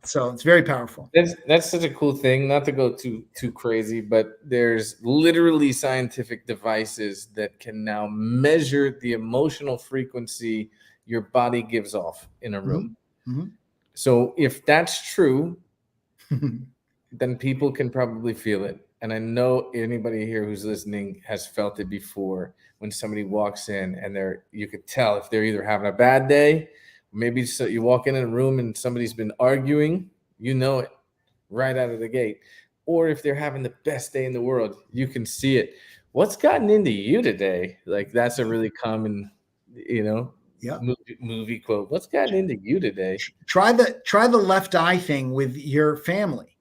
So it's very powerful. That's such a cool thing. Not to go too crazy, but there's literally scientific devices that can now measure the emotional frequency your body gives off in a room. Mm-hmm. So if that's true, then people can probably feel it. and I know anybody here who's listening has felt it before, when somebody walks in and you could tell if they're either having a bad day, maybe so you walk in a room and somebody's been arguing, you know it right out of the gate. Or if they're having the best day in the world, you can see it. What's gotten into you today? Like, that's a really common, Yeah. movie quote. What's gotten into you today? Try the left eye thing with your family.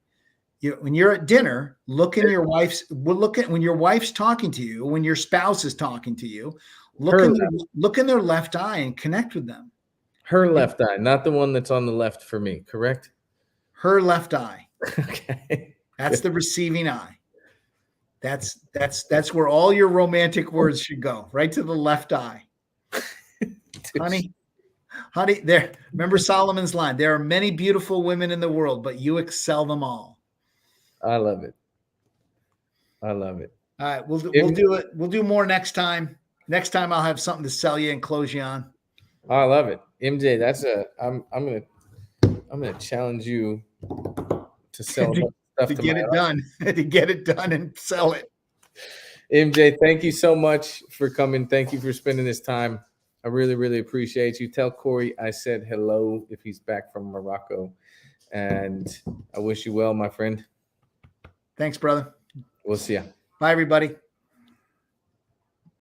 When you're at dinner, look in your wife's. Look at when your wife's talking to you, when your spouse is talking to you. Look in their left eye and connect with them. Her left eye, not the one that's on the left for me, correct? Her left eye. Okay. That's the receiving eye. That's where all your romantic words should go, right to the left eye. Honey, there. Remember Solomon's line, there are many beautiful women in the world, but you excel them all. I love it. I love it. All right, we'll do it. We'll do more next time. Next time I'll have something to sell you and close you on. I love it. MJ, I'm gonna challenge you to sell stuff to get it done. To get it done and sell it. MJ, thank you so much for coming. Thank you for spending this time. I really, really appreciate you. Tell Corey I said hello if he's back from Morocco. And I wish you well, my friend. Thanks, brother. We'll see ya. Bye, everybody.